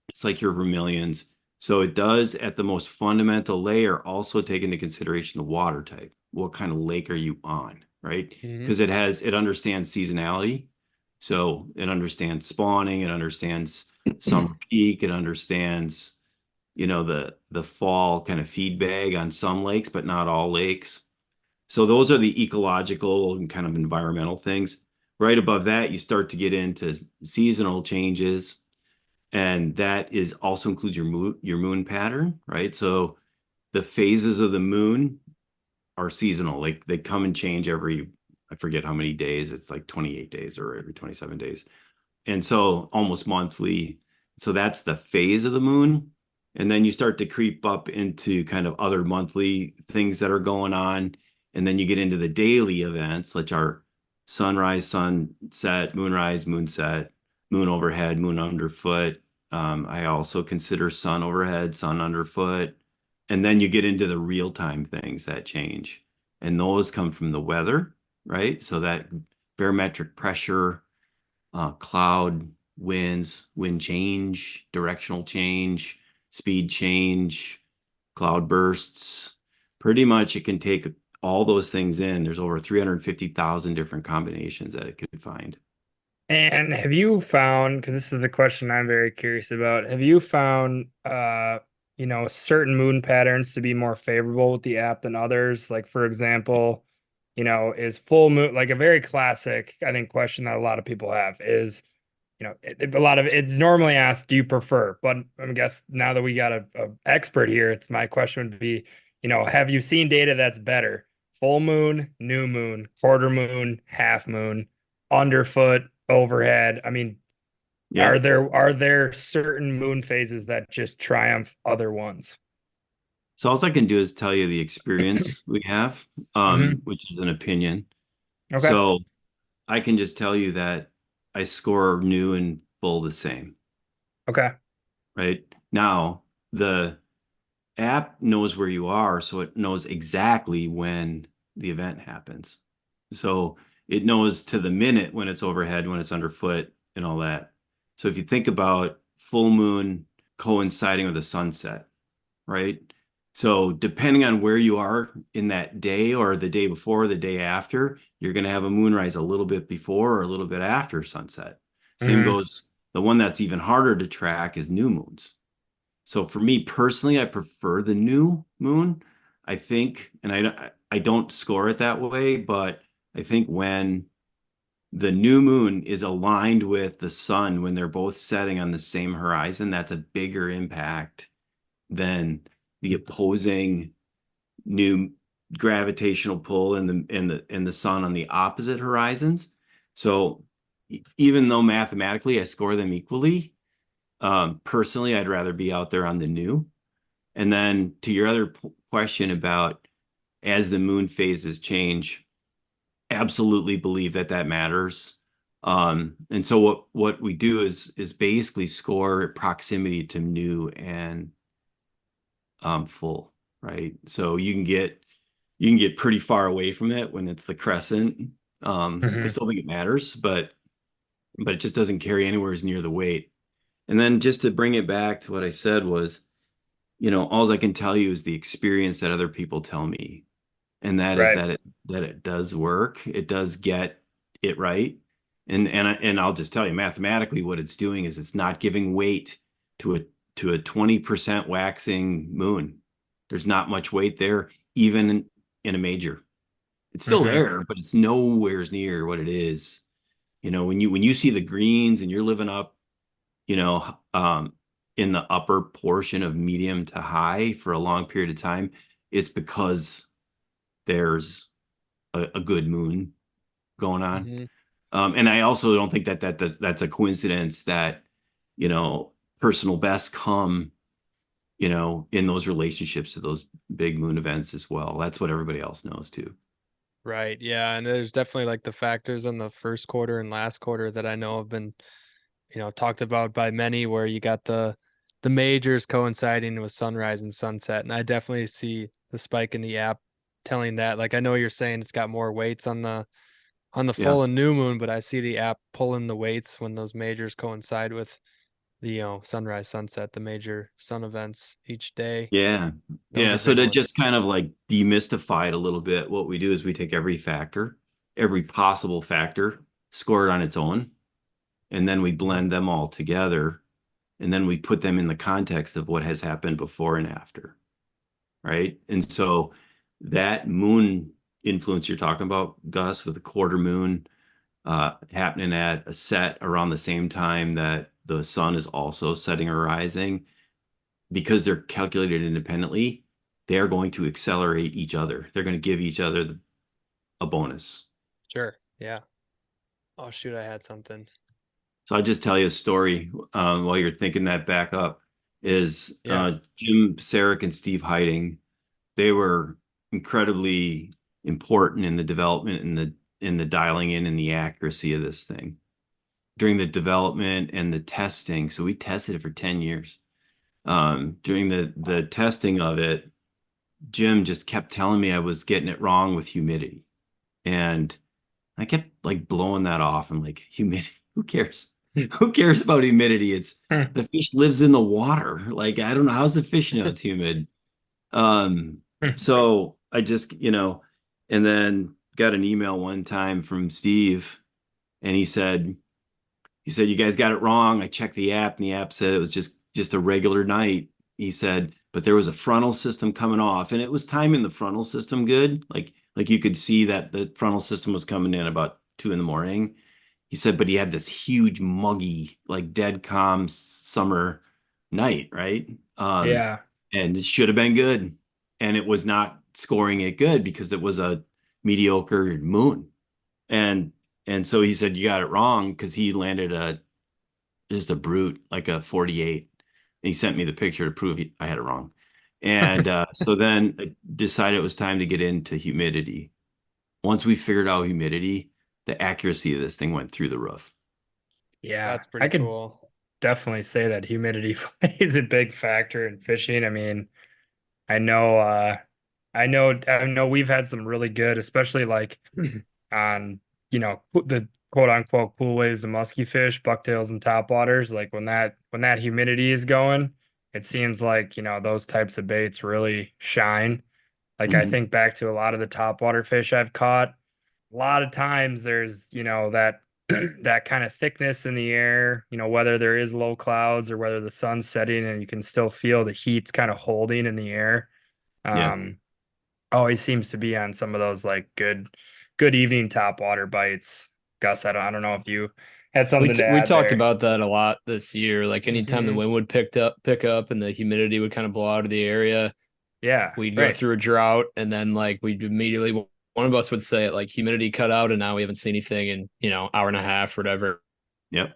It's like your Vermilions. So it does, at the most fundamental layer, also take into consideration the water type. What kind of lake are you on, right? Mhm. Because it understands seasonality. So it understands spawning, it understands summer peak, it understands, the fall kind of feed bag on some lakes, but not all lakes. So those are the ecological and kind of environmental things. Right above that, you start to get into seasonal changes, and that is also includes your moon pattern, right? So the phases of the moon are seasonal. Like they come and change I forget how many days. It's like 28 days or every 27 days. And so almost monthly. So that's the phase of the moon. And then you start to creep up into kind of other monthly things that are going on. And then you get into the daily events, which are sunrise, sunset, moonrise, moonset, moon overhead, moon underfoot. I also consider sun overhead, sun underfoot. And then you get into the real-time things that change. And those come from the weather, right? So that barometric pressure, cloud, winds, wind change, directional change, speed change, cloud bursts. Pretty much it can take all those things in. There's over 350,000 different combinations that it could find. And have you found, because this is the question I'm very curious about, have you found certain moon patterns to be more favorable with the app than others? Like for example, is full moon like a very classic, I think, question that a lot of people have is, a lot of it's normally asked, do you prefer? But I guess now that we got a expert here, it's my question would be, have you seen data that's better? Full moon, new moon, quarter moon, half moon, underfoot, overhead. I mean, Yeah. are there certain moon phases that just triumph other ones? So all I can do is tell you the experience we have, Hmm. which is an opinion. Okay. So I can just tell you that I score new and full the same, Okay. right? Now, the app knows where you are, so it knows exactly when the event happens. So it knows to the minute when it's overhead, when it's underfoot, and all that. So if you think about full moon coinciding with a sunset, right? So depending on where you are in that day or the day before or the day after, you're going to have a moonrise a little bit before or a little bit after sunset. Same Hmm. goes, the one that's even harder to track is new moons. So for me personally, I prefer the new moon. I think, and I don't score it that way, but I think when the new moon is aligned with the sun, when they're both setting on the same horizon, that's a bigger impact than the opposing new gravitational pull and the sun on the opposite horizons. So even though mathematically I score them equally, personally, I'd rather be out there on the new. And then to your other question about as the moon phases change, absolutely believe that that matters. And so what we do is basically score proximity to new and full, right? So you can get pretty far away from it when it's the crescent. I Hmm. still think it matters, but it just doesn't carry anywhere as near the weight. And then just to bring it back to what I said was, all I can tell you is the experience that other people tell me. And that is Right. that it does work. It does get it right. And I'll just tell you mathematically what it's doing is it's not giving weight to a 20% waxing moon. There's not much weight there, even in a major. It's still Hmm. there, but it's nowhere near what it is. When you see the greens and you're living up, you know, um, in the upper portion of medium to high for a long period of time, it's because there's a good moon going on. Hmm. And I also don't think that's a coincidence that, you know, personal bests come, in those relationships to those big moon events as well. That's what everybody else knows too. Right. Yeah. And there's definitely like the factors in the first quarter and last quarter that I know have been, talked about by many where you got the majors coinciding with sunrise and sunset. And I definitely see the spike in the app telling that. Like I know you're saying it's got more weights on the Yeah. full and new moon, but I see the app pulling the weights when those majors coincide with the sunrise, sunset, the major sun events each day. Yeah. Those Yeah. are So big to ones. just kind of like demystify it a little bit, what we do is we take every factor, every possible factor, score it on its own, and then we Mhm. blend them all together. And then we put them in the context of what has happened before and after. Right. And so that moon influence you're talking about, Gus, with a quarter moon happening at a set around the same time that the sun is also setting or rising, because they're calculated independently, they're going to accelerate each other. They're going to give each other a bonus. Sure. Yeah. Oh shoot, I had something. So I'll just tell you a story while you're thinking that back up. Is Yeah. Jim Sarek and Steve Hiding, they were incredibly important in the development and the dialing in and the accuracy of this thing during the development and the testing. So we tested it for 10 years. During the testing of it, Jim just kept telling me I was getting it wrong with humidity. And I kept like blowing that off. I'm like, humidity, who cares? Who cares about humidity? It's Hmm. the fish lives in the water. Like, I don't know, how's the fish know it's humid? Um, so I just, and then got an email one time from Steve, and he said, He said, you guys got it wrong. I checked the app and the app said it was just a regular night. He said, but there was a frontal system coming off and it was timing the frontal system good. Like you could see that the frontal system was coming in about 2 a.m. He said, but he had this huge muggy, like dead calm summer night, right? Yeah. And it should have been good. And it was not scoring it good because it was a mediocre moon. And so he said, you got it wrong because he landed just a brute, like a 48. And he sent me the picture to prove I had it wrong. And so then I decided it was time to get into humidity. Once we figured out humidity, the accuracy of this thing went through the roof. Yeah. That's pretty I could cool. definitely say that humidity plays a big factor in fishing. I mean, I know I know we've had some really good, especially like on, the quote unquote cool ways to musky fish, bucktails and topwaters. Like when that humidity is going, it seems like, those types of baits really shine. Like I Mhm. think back to a lot of the topwater fish I've caught. A lot of times there's, that that kind of thickness in the air, whether there is low clouds or whether the sun's setting and you can still feel the heat's kind of holding in the air. Yeah. Um, Always seems to be on some of those like good evening topwater bites. Gus, I don't know if you had something to We add talked there. about that a lot this year. Like anytime the Mhm. wind would pick up and the humidity would kind of blow out of the area, Yeah, we'd go right. through a drought, and then like we'd immediately one of us would say it like humidity cut out, and now we haven't seen anything in hour and a half, whatever. Yep.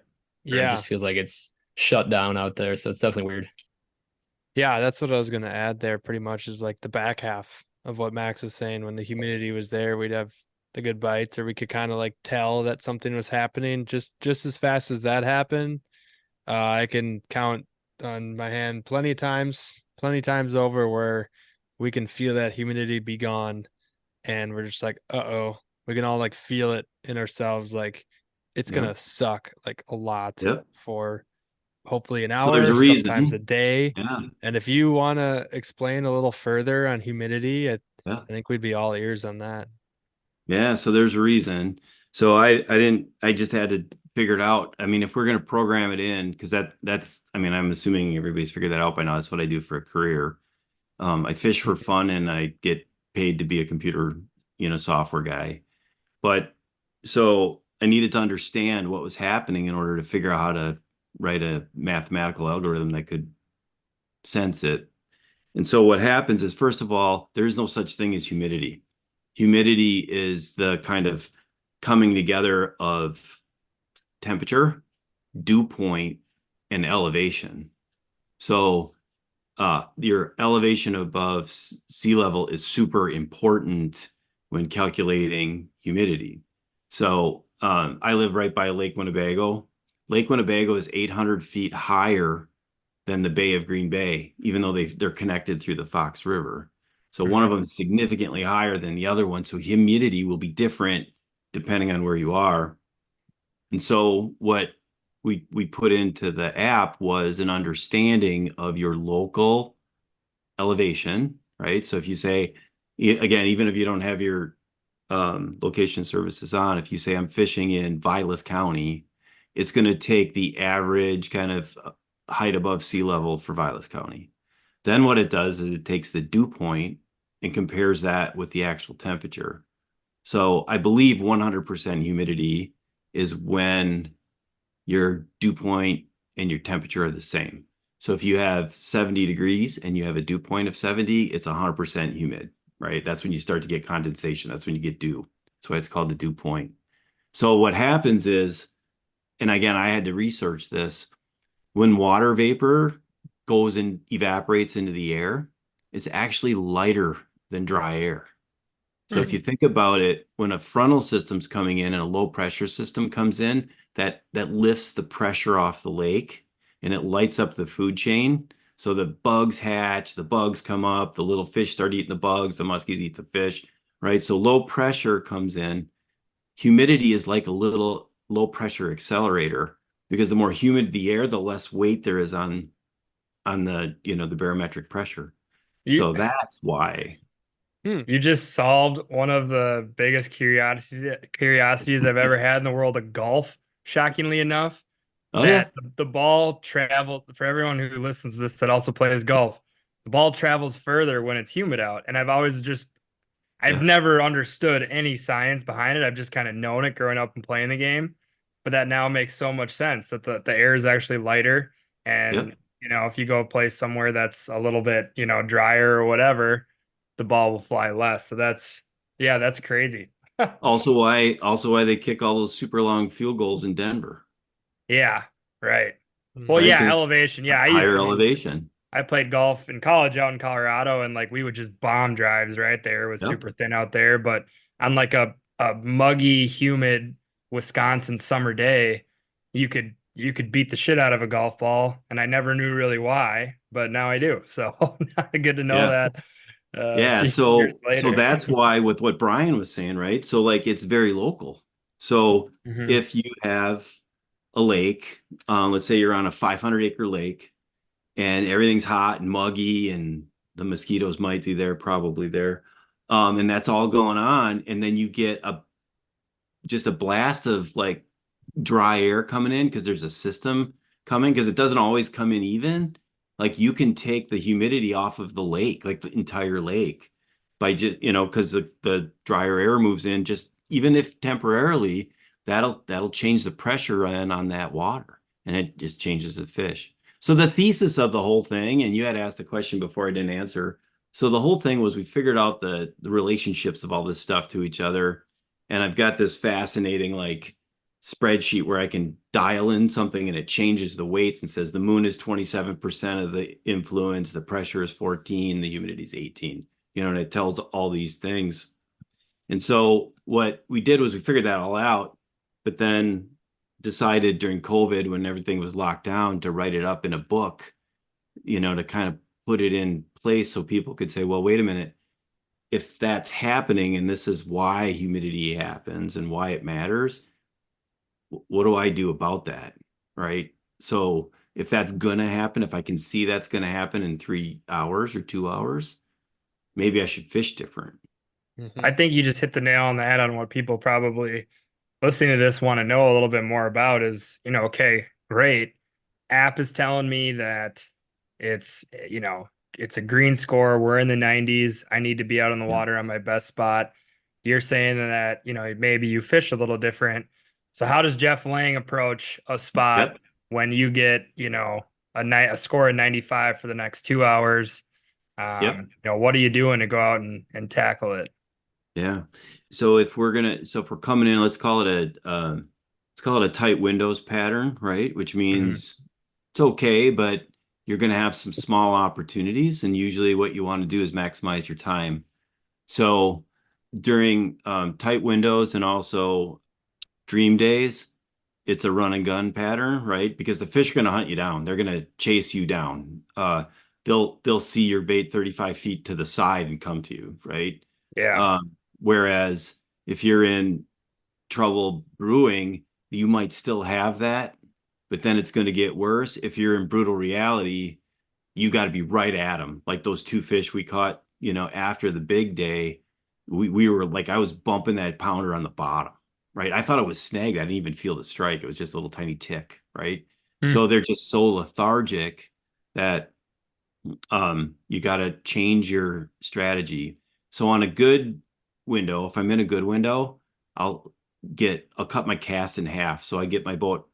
It Yeah. just feels like it's shut down out there, so it's definitely weird. Yeah, that's what I was gonna add there pretty much is like the back half of what Max is saying. When the humidity was there, we'd have the good bites, or we could kind of like tell that something was happening just as fast as that happened. I can count on my hand plenty times over where we can feel that humidity be gone and we're just like, uh-oh. We can all like feel it in ourselves, like it's Yep. gonna suck like a lot Yep. for hopefully an So there's hour, a sometimes a reason. day. Yeah. And if you want to explain a little further on humidity, I Yeah. think we'd be all ears on that. Yeah. So there's a reason. So I just had to figure it out. I mean, if we're going to program it in, because I mean, I'm assuming everybody's figured that out by now. That's what I do for a career. I fish for fun and I get paid to be a computer, software guy. But so I needed to understand what was happening in order to figure out how to write a mathematical algorithm that could sense it. And so what happens is, first of all, there's no such thing as humidity. Humidity is the kind of coming together of temperature, dew point, and elevation. So your elevation above sea level is super important when calculating humidity. So I live right by Lake Winnebago. Lake Winnebago is 800 feet higher than the Bay of Green Bay, even though they're connected through the Fox River. So one of them is significantly higher than the other one. So humidity will be different depending on where you are. And so what we put into the app was an understanding of your local elevation, right? So if you say, again, even if you don't have your location services on, if you say I'm fishing in Vilas County, it's going to take the average kind of height above sea level for Vilas County. Then what it does is it takes the dew point and compares that with the actual temperature. So I believe 100% humidity is when your dew point and your temperature are the same. So if you have 70 degrees and you have a dew point of 70, it's 100% humid, right? That's when you start to get condensation. That's when you get dew. That's why it's called the dew point. So what happens is, and again, I had to research this, when water vapor goes and evaporates into the air, it's actually lighter than dry air. So if you think about it, when a frontal system's coming in and a low pressure system comes in, that lifts the pressure off the lake and it lights up the food chain. So the bugs hatch, the bugs come up, the little fish start eating the bugs, the muskies eat the fish, right? So low pressure comes in. Humidity is like a little low pressure accelerator because the more humid the air, the less weight there is on the barometric pressure. You So that's why. you just solved one of the biggest curiosities I've ever had in the world of golf, shockingly enough. Oh yeah. that the ball travel for everyone who listens to this that also plays golf. The ball travels further when it's humid out, and I've Yeah. never understood any science behind it. I've just kind of known it growing up and playing the game. But that now makes so much sense that the air is actually lighter. Yep. And, if you go play somewhere that's a little bit, drier or whatever, the ball will fly less. So that's crazy. Also why they kick all those super long field goals in Denver, Yeah, right. Well, right? yeah, Because elevation. Yeah, higher elevation. I played golf in college out in Colorado, and like we would just bomb drives right there. It was Yep. super thin out there, but on like a muggy, humid Wisconsin summer day, you could beat the shit out of a golf ball, and I never knew really why, but now I do. So good to know Yeah. that a Yeah. few years So later. that's why with what Brian was saying, right? So like it's very local. So Mhm. if you have a lake, let's say you're on a 500-acre lake and everything's hot and muggy and the mosquitoes might be there, probably there. And that's all going on. And then you get just a blast of like dry air coming in because there's a system coming because it doesn't always come in even. Like you can take the humidity off of the lake, like the entire lake, by just because the drier air moves in, just even if temporarily, that'll change the pressure in on that water, and it just changes the fish. So the thesis of the whole thing, and you had asked a question before I didn't answer. So the whole thing was we figured out the relationships of all this stuff to each other, and I've got this fascinating like spreadsheet where I can dial in something and it changes the weights and says the moon is 27% of the influence, the pressure is 14, the humidity is 18, and it tells all these things. And so what we did was we figured that all out, but then decided during COVID when everything was locked down to write it up in a book, to kind of put it in place so people could say, well, wait a minute, if that's happening and this is why humidity happens and why it matters, what do I do about that? Right. So if that's going to happen, if I can see that's going to happen in 3 hours or 2 hours, maybe I should fish different. I think you just hit the nail on the head on what people probably listening to this want to know a little bit more about is, okay, great. App is telling me that it's, it's a green score. We're in the 90s. I need to be out on the Yeah. water on my best spot. You're saying that, maybe you fish a little different. So how does Jeff Lang approach a spot Yep. when you get, a score of 95 for the next 2 hours? Yep. What are you doing to go out and tackle it? Yeah. So if we're coming in, let's call it a tight windows pattern, right? Which means it's okay, but you're going to have some small opportunities. And usually what you want to do is maximize your time. So during tight windows and also dream days, it's a run and gun pattern, right? Because the fish are going to hunt you down. They're going to chase you down. They'll see your bait 35 feet to the side and come to you, right? Yeah. Whereas if you're in trouble brewing, you might still have that, but then it's going to get worse. If you're in brutal reality, you got to be right at them. Like those two fish we caught, after the big day, we were like, I was bumping that pounder on the bottom, right? I thought it was snagged. I didn't even feel the strike. It was just a little tiny tick, right? So they're just so lethargic that you got to change your strategy. So on a good window, if I'm in a good window, I'll cut my cast in half. So I get my boat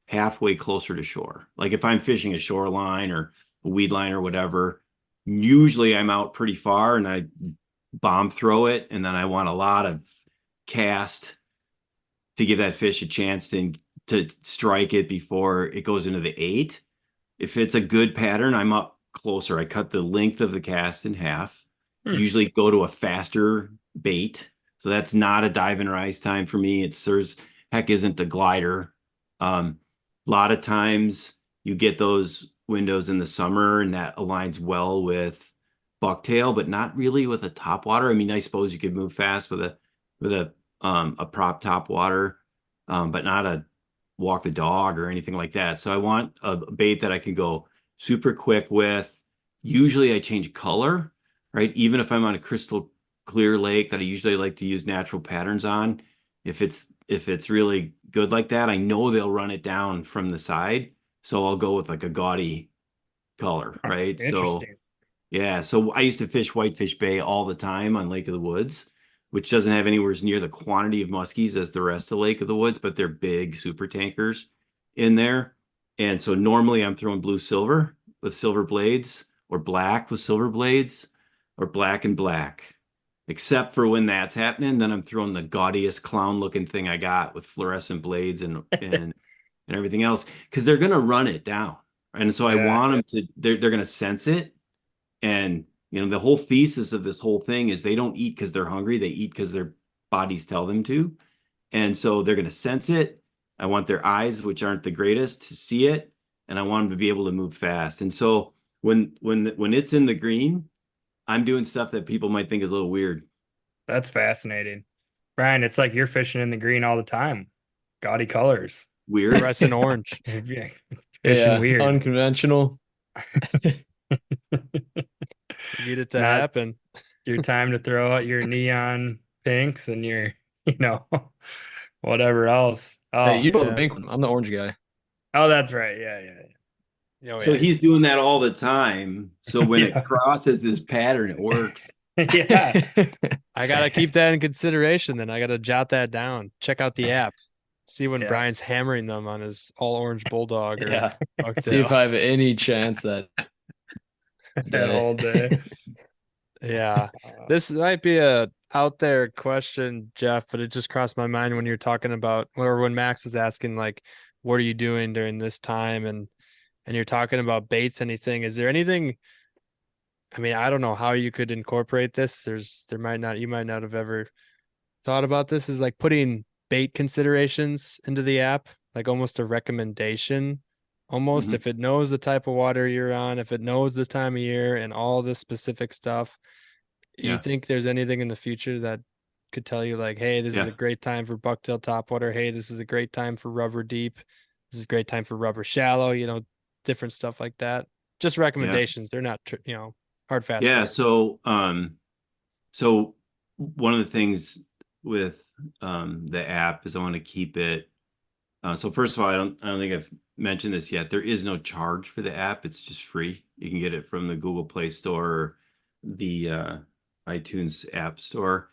halfway closer to shore. Like if I'm fishing a shoreline or a weed line or whatever, usually I'm out pretty far and I bomb throw it. And then I want a lot of cast to give that fish a chance to strike it before it goes into the 8. If it's a good pattern, I'm up closer. I cut the length of the cast in half, usually go to a faster bait. So that's not a dive and rise time for me. It serves, heck isn't the glider. A lot of times you get those windows in the summer and that aligns well with bucktail, but not really with a top water. I mean, I suppose you could move fast with a prop top water, but not a walk the dog or anything like that. So I want a bait that I can go super quick with. Usually I change color, right? Even if I'm on a crystal clear lake that I usually like to use natural patterns on, if it's really good like that, I know they'll run it down from the side. So I'll go with like a gaudy color, right? So Interesting. yeah, so I used to fish Whitefish Bay all the time on Lake of the Woods, which doesn't have anywhere near the quantity of muskies as the rest of Lake of the Woods, but they're big super tankers in there. And so normally I'm throwing blue silver with silver blades, or black with silver blades, or black and black. Except for when that's happening, then I'm throwing the gaudiest clown looking thing I got with fluorescent blades and everything else, because they're gonna run it down. And so I Yeah. want them to, they're gonna sense it. And the whole thesis of this whole thing is they don't eat because they're hungry, they eat because their bodies tell them to. And so they're gonna sense it. I want their eyes, which aren't the greatest, to see it, and I want them to be able to move fast. And so when it's in the green, I'm doing stuff that people might think is a little weird. That's fascinating. Brian, it's like you're fishing in the green all the time. Gaudy colors. Weird. Fluorescent orange. Fishing Yeah, weird. unconventional. Need it to Not- happen. Your time to throw out your neon pinks and your, whatever else. Oh, Hey, you know yeah. the pink one. I'm the orange guy. oh, that's right. Yeah. Oh, So yeah. he's doing that all the time. So when Yeah. it crosses this pattern, it works. Yeah. I gotta keep that in consideration. Then I gotta jot that down. Check out the app. See when Yeah. Brian's hammering them on his all orange bulldog or Yeah. bucktail. See if I have any chance that That whole day. Yeah, this might be a out there question, Jeff, but it just crossed my mind when you're talking about, or when Max was asking, like, what are you doing during this time, and you're talking about baits. Anything? Is there anything? I mean, I don't know how you could incorporate this. You might not have ever thought about this. Is like putting bait considerations into the app, like almost a recommendation. Almost, Mhm. if it knows the type of water you're on, if it knows the time of year and all this specific stuff, you Yeah. think there's anything in the future that could tell you like, hey, this is Yeah. a great time for bucktail topwater. Hey, this is a great time for rubber deep. This is a great time for rubber shallow, different stuff like that. Just recommendations. They're not, hard, fast. Yeah. rules. So one of the things with the app is I want to keep it. So first of all, I don't think I've mentioned this yet. There is no charge for the app. It's just free. You can get it from the Google Play Store or the iTunes App Store.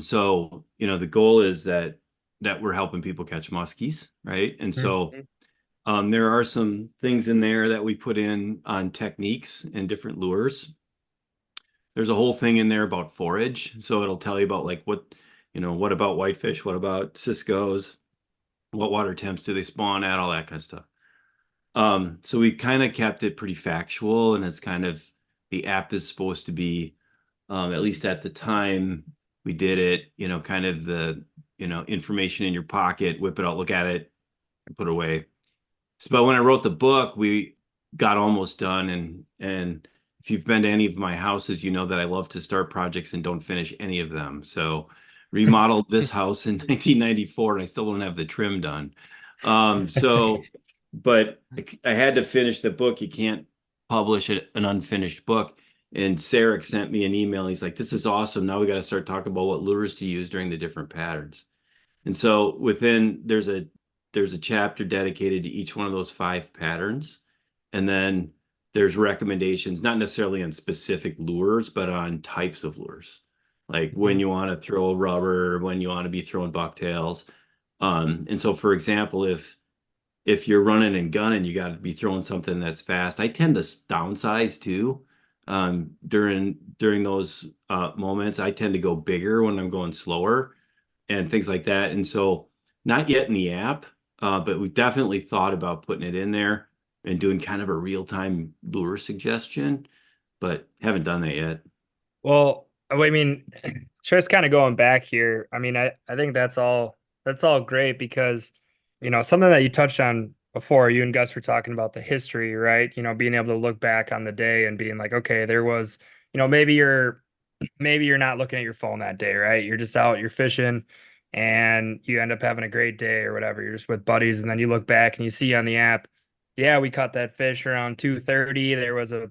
So the goal is that we're helping people catch muskies, right? And so there are some things in there that we put in on techniques and different lures. There's a whole thing in there about forage. So it'll tell you about like what about whitefish, what about ciscos, what water temps do they spawn at, all that kind of stuff. So we kind of kept it pretty factual, and it's kind of, the app is supposed to be, at least at the time we did it, kind of the, information in your pocket, whip it out, look at it, and put it away. So, but when I wrote the book, we got almost done, and if you've been to any of my houses, you know that I love to start projects and don't finish any of them. So remodeled this house in 1994, and I still don't have the trim done. But I had to finish the book. You can't publish an unfinished book. And Sarek sent me an email. He's like, this is awesome. Now we got to start talking about what lures to use during the different patterns. And so there's a chapter dedicated to each one of those 5 patterns. And then there's recommendations, not necessarily on specific lures, but on types of lures. Like when you want to throw rubber, when you want to be throwing bucktails. And so, for example, if you're running and gunning, you got to be throwing something that's fast. I tend to downsize too. During those moments, I tend to go bigger when I'm going slower and things like that. And so, not yet in the app, but we definitely thought about putting it in there and doing kind of a real-time lure suggestion, but haven't done that yet. Well, I mean, just kind of going back here. I mean, I think that's all great because, something that you touched on before, you and Gus were talking about the history, right? Being able to look back on the day and being like, okay, there was, maybe you're not looking at your phone that day, right? You're just out, you're fishing, and you end up having a great day or whatever. You're just with buddies, and then you look back and you see on the app, yeah, we caught that fish around 2:30. There was a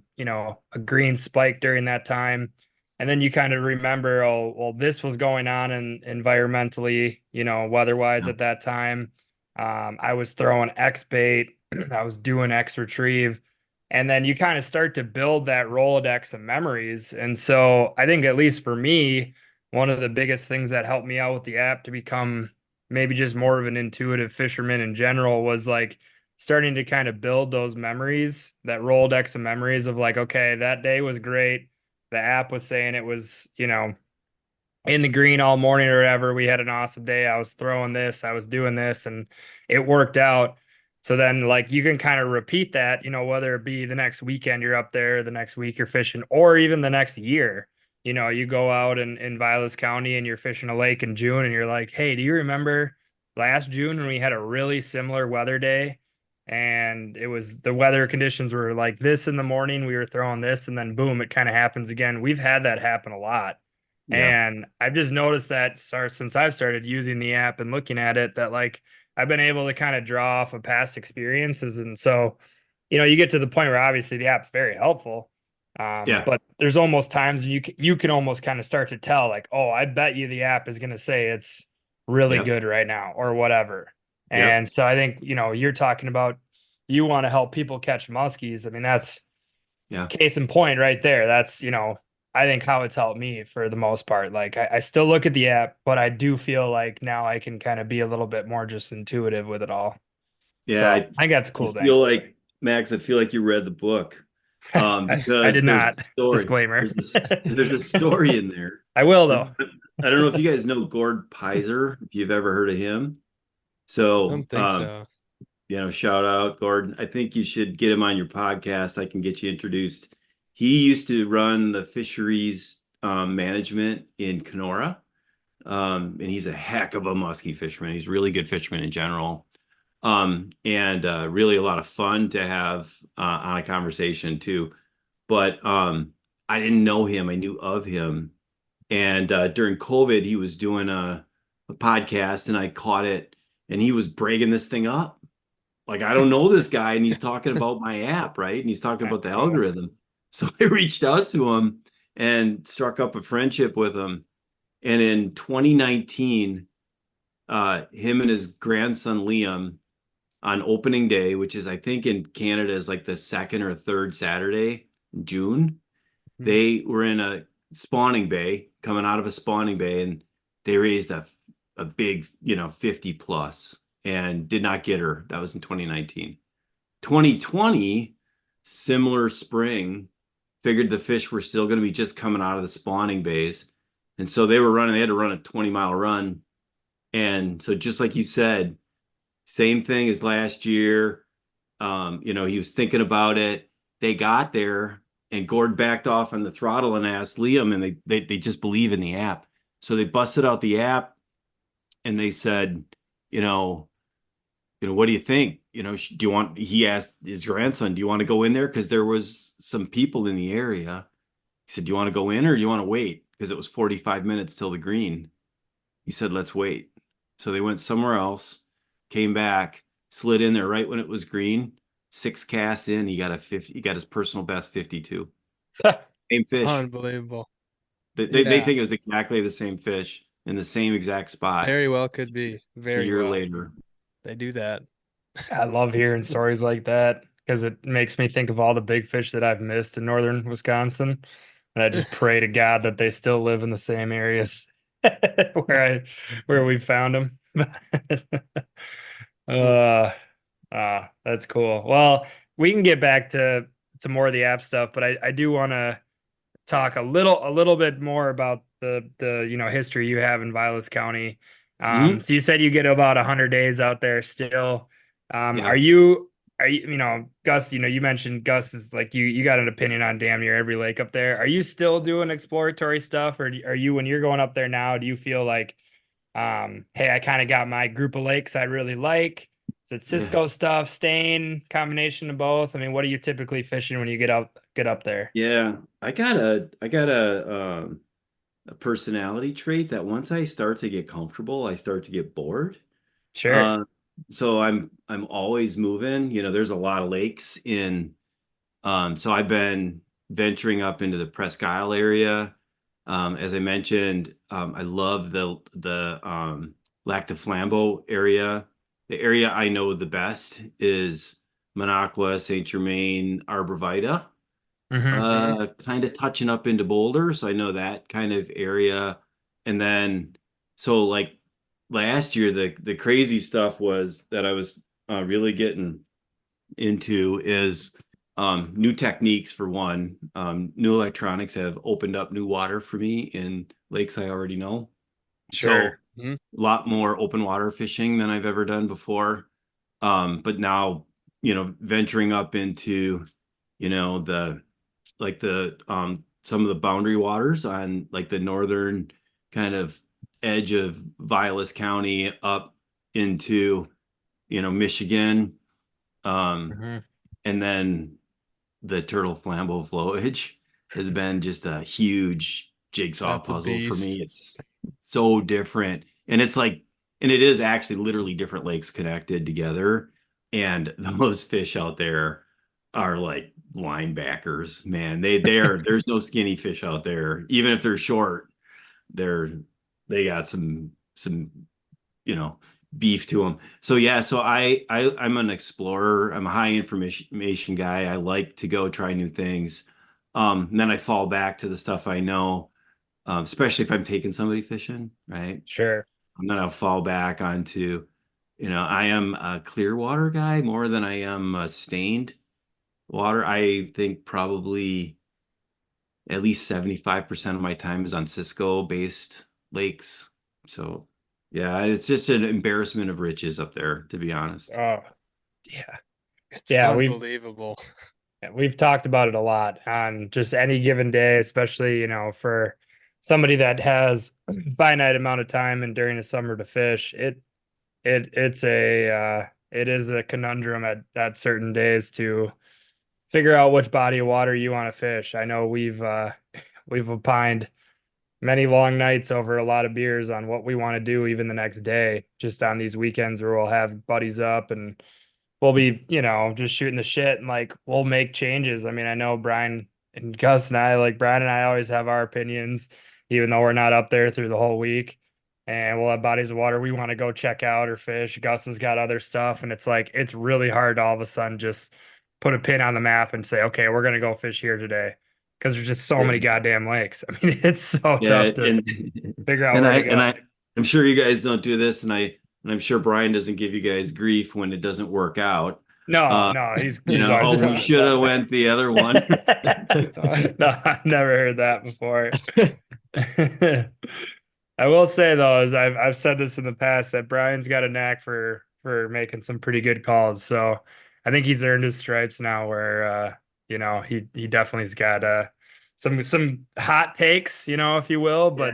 green spike during that time. And then you kind of remember, oh, well, this was going on in environmentally, weather-wise Yeah. at that time. I was throwing X bait, I was doing X retrieve, and then you kind of start to build that Rolodex of memories. And so I think, at least for me, one of the biggest things that helped me out with the app to become maybe just more of an intuitive fisherman in general was like starting to kind of build those memories, that Rolodex of memories of like, okay, that day was great. The app was saying it was, in the green all morning or whatever. We had an awesome day. I was throwing this, I was doing this, and it worked out. So then, like, you can kind of repeat that, whether it be the next weekend you're up there, the next week you're fishing, or even the next year. You go out in Vilas County and you're fishing a lake in June, and you're like, hey, do you remember last June when we had a really similar weather day? And it was, the weather conditions were like this in the morning, we were throwing this, and then boom, it kind of happens again. We've had that happen a lot. Yeah. And I've just noticed that since I've started using the app and looking at it, that like I've been able to kind of draw off of past experiences. And so, you get to the point where obviously the app's very helpful. Yeah. But there's almost times when you can almost kind of start to tell, like, oh, I bet you the app is going to say it's really Yep. good right now or whatever. Yep. And so I think, you're talking about, you want to help people catch muskies. I mean, that's Yeah. case in point right there. That's, I think how it's helped me for the most part. Like I still look at the app, but I do feel like now I can kind of be a little bit more just intuitive with it all. Yeah. So I I think that's a cool thing. feel like, Max, I feel like you read the book. I Because did there's not. a story. Disclaimer. There's a story in there. I will though. I don't know if you guys know Gord Pizer, if you've ever heard of him. I So, don't think so. shout out Gordon. I think you should get him on your podcast. I can get you introduced. He used to run the fisheries management in Kenora. And he's a heck of a muskie fisherman. He's a really good fisherman in general. And really a lot of fun to have on a conversation too. But I didn't know him. I knew of him. And during COVID, he was doing a podcast and I caught it and he was breaking this thing up. Like, I don't know this guy and he's talking about my app, right? And he's talking about the That's cool. algorithm. So I reached out to him and struck up a friendship with him. And in 2019, him and his grandson Liam, on opening day, which is, I think, in Canada is like the second or third Saturday in June, they were in a spawning bay, coming out of a spawning bay, and they raised a big, 50 plus and did not get her. That was in 2019. 2020, similar spring, figured the fish were still going to be just coming out of the spawning bays. And so they had to run a 20-mile run. And so just like you said, same thing as last year. He was thinking about it. They got there and Gord backed off on the throttle and asked Liam, and they just believe in the app. So they busted out the app and they said, what do you think? He asked his grandson, do you want to go in there? Because there was some people in the area. He said, do you want to go in or do you want to wait? Because it was 45 minutes till the green. He said, let's wait. So they went somewhere else, came back, slid in there right when it was green. 6 casts in, he got his personal best 52. Same fish. Unbelievable. They think it was exactly the same fish in the same exact spot. Very well could be. A year later. They do that. I love hearing stories like that because it makes me think of all the big fish that I've missed in northern Wisconsin. And I just pray to God that they still live in the same areas where we found them. That's cool. Well, we can get back to more of the app stuff, but I do want to talk a little bit more about the history you have in Vilas County. So you said you get about 100 days out there still. Yeah. Are you Gus, you mentioned Gus is like you got an opinion on damn near every lake up there. Are you still doing exploratory stuff, or are you, when you're going up there now, do you feel like hey, I kind of got my group of lakes I really like? Is it Cisco stuff, stain, combination of both? I mean, what are you typically fishing when you get up there? Yeah, I got a personality trait that once I start to get comfortable, I start to get bored. Sure. So I'm always moving. There's a lot of lakes in. So I've been venturing up into the Presque Isle area. As I mentioned, I love the Lac de Flambeau area. The area I know the best is Minocqua, Saint Germain, Arbor Vitae, kind of touching up into Boulder. So I know that kind of area. And then, so like last year, the crazy stuff was that I was really getting into is new techniques for one. New electronics have opened up new water for me in lakes I already know. Sure. So a lot more open water fishing than I've ever done before. But now, venturing up into, the some of the boundary waters on like the northern kind of edge of Vilas County up into, Michigan. And then the turtle flambeau flowage has been just a huge jigsaw That's a puzzle for me. beast. It's so different. And it is actually literally different lakes connected together. And those fish out there are like linebackers, man. There's no skinny fish out there. Even if they're short, they got some, beef to them. So yeah, so I'm an explorer. I'm a high information guy. I like to go try new things. And then I fall back to the stuff I know, especially if I'm taking somebody fishing, right? Sure. And then I'll fall back onto, I am a clear water guy more than I am a stained water. I think probably at least 75% of my time is on Cisco based lakes. So yeah, it's just an embarrassment of riches up there, to be honest. Oh, yeah. It's Yeah, unbelievable. we've talked about it a lot on just any given day, especially, for somebody that has finite amount of time and during the summer to fish. It is a conundrum at certain days to figure out which body of water you want to fish. I know we've opined many long nights over a lot of beers on what we want to do even the next day, just on these weekends where we'll have buddies up and we'll be, just shooting the shit and like we'll make changes. I mean, I know Brian and Gus and I, like Brian and I always have our opinions, even though we're not up there through the whole week. And we'll have bodies of water we want to go check out or fish. Gus has got other stuff. And it's like, it's really hard to all of a sudden just put a pin on the map and say, okay, we're going to go fish here today. Cause there's just so many goddamn lakes. I mean, it's so tough to figure out where to go. I'm sure you guys don't do this, and I'm sure Brian doesn't give you guys grief when it doesn't work out. No, he's oh, we should have went the other one. No, I've never heard that before. I will say though, as I've said this in the past, that Brian's got a knack for making some pretty good calls. So I think he's earned his stripes now where he definitely's got some hot takes, if you will, but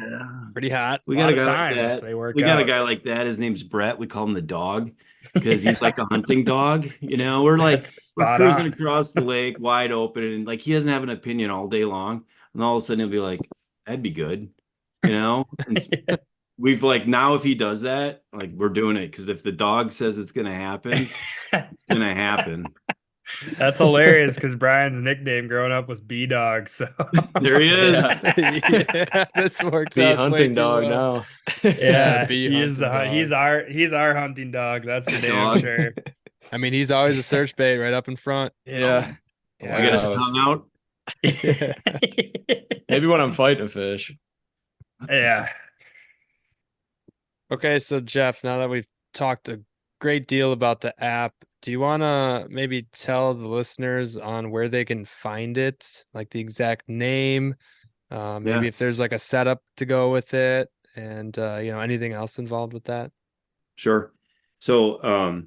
Pretty hot. We got a guy times like that. they work We got a out. guy like that. His name's Brett. We call him the dog because he's like a hunting dog. We're like That's we're spot cruising on. across the lake wide open, and like he doesn't have an opinion all day long. And all of a sudden he'll be like, "That'd be good," And we've like now if he does that, like we're doing it because if the dog says it's gonna happen, it's gonna happen. That's hilarious because Brian's nickname growing up was B Dog. So There he is. Yeah, this works Be out way hunting too dog well. now. yeah, B he's hunting dog. he's our hunting dog. That's for damn Dog. sure. I mean, he's always a search bait right up in front. Yeah. I get his tongue out. Maybe when I'm fighting a fish. Yeah. Okay, so Jeff, now that we've talked a great deal about the app, do you want to maybe tell the listeners on where they can find it, like the exact name, maybe if there's like a setup to go with it, and anything else involved with that? Sure. So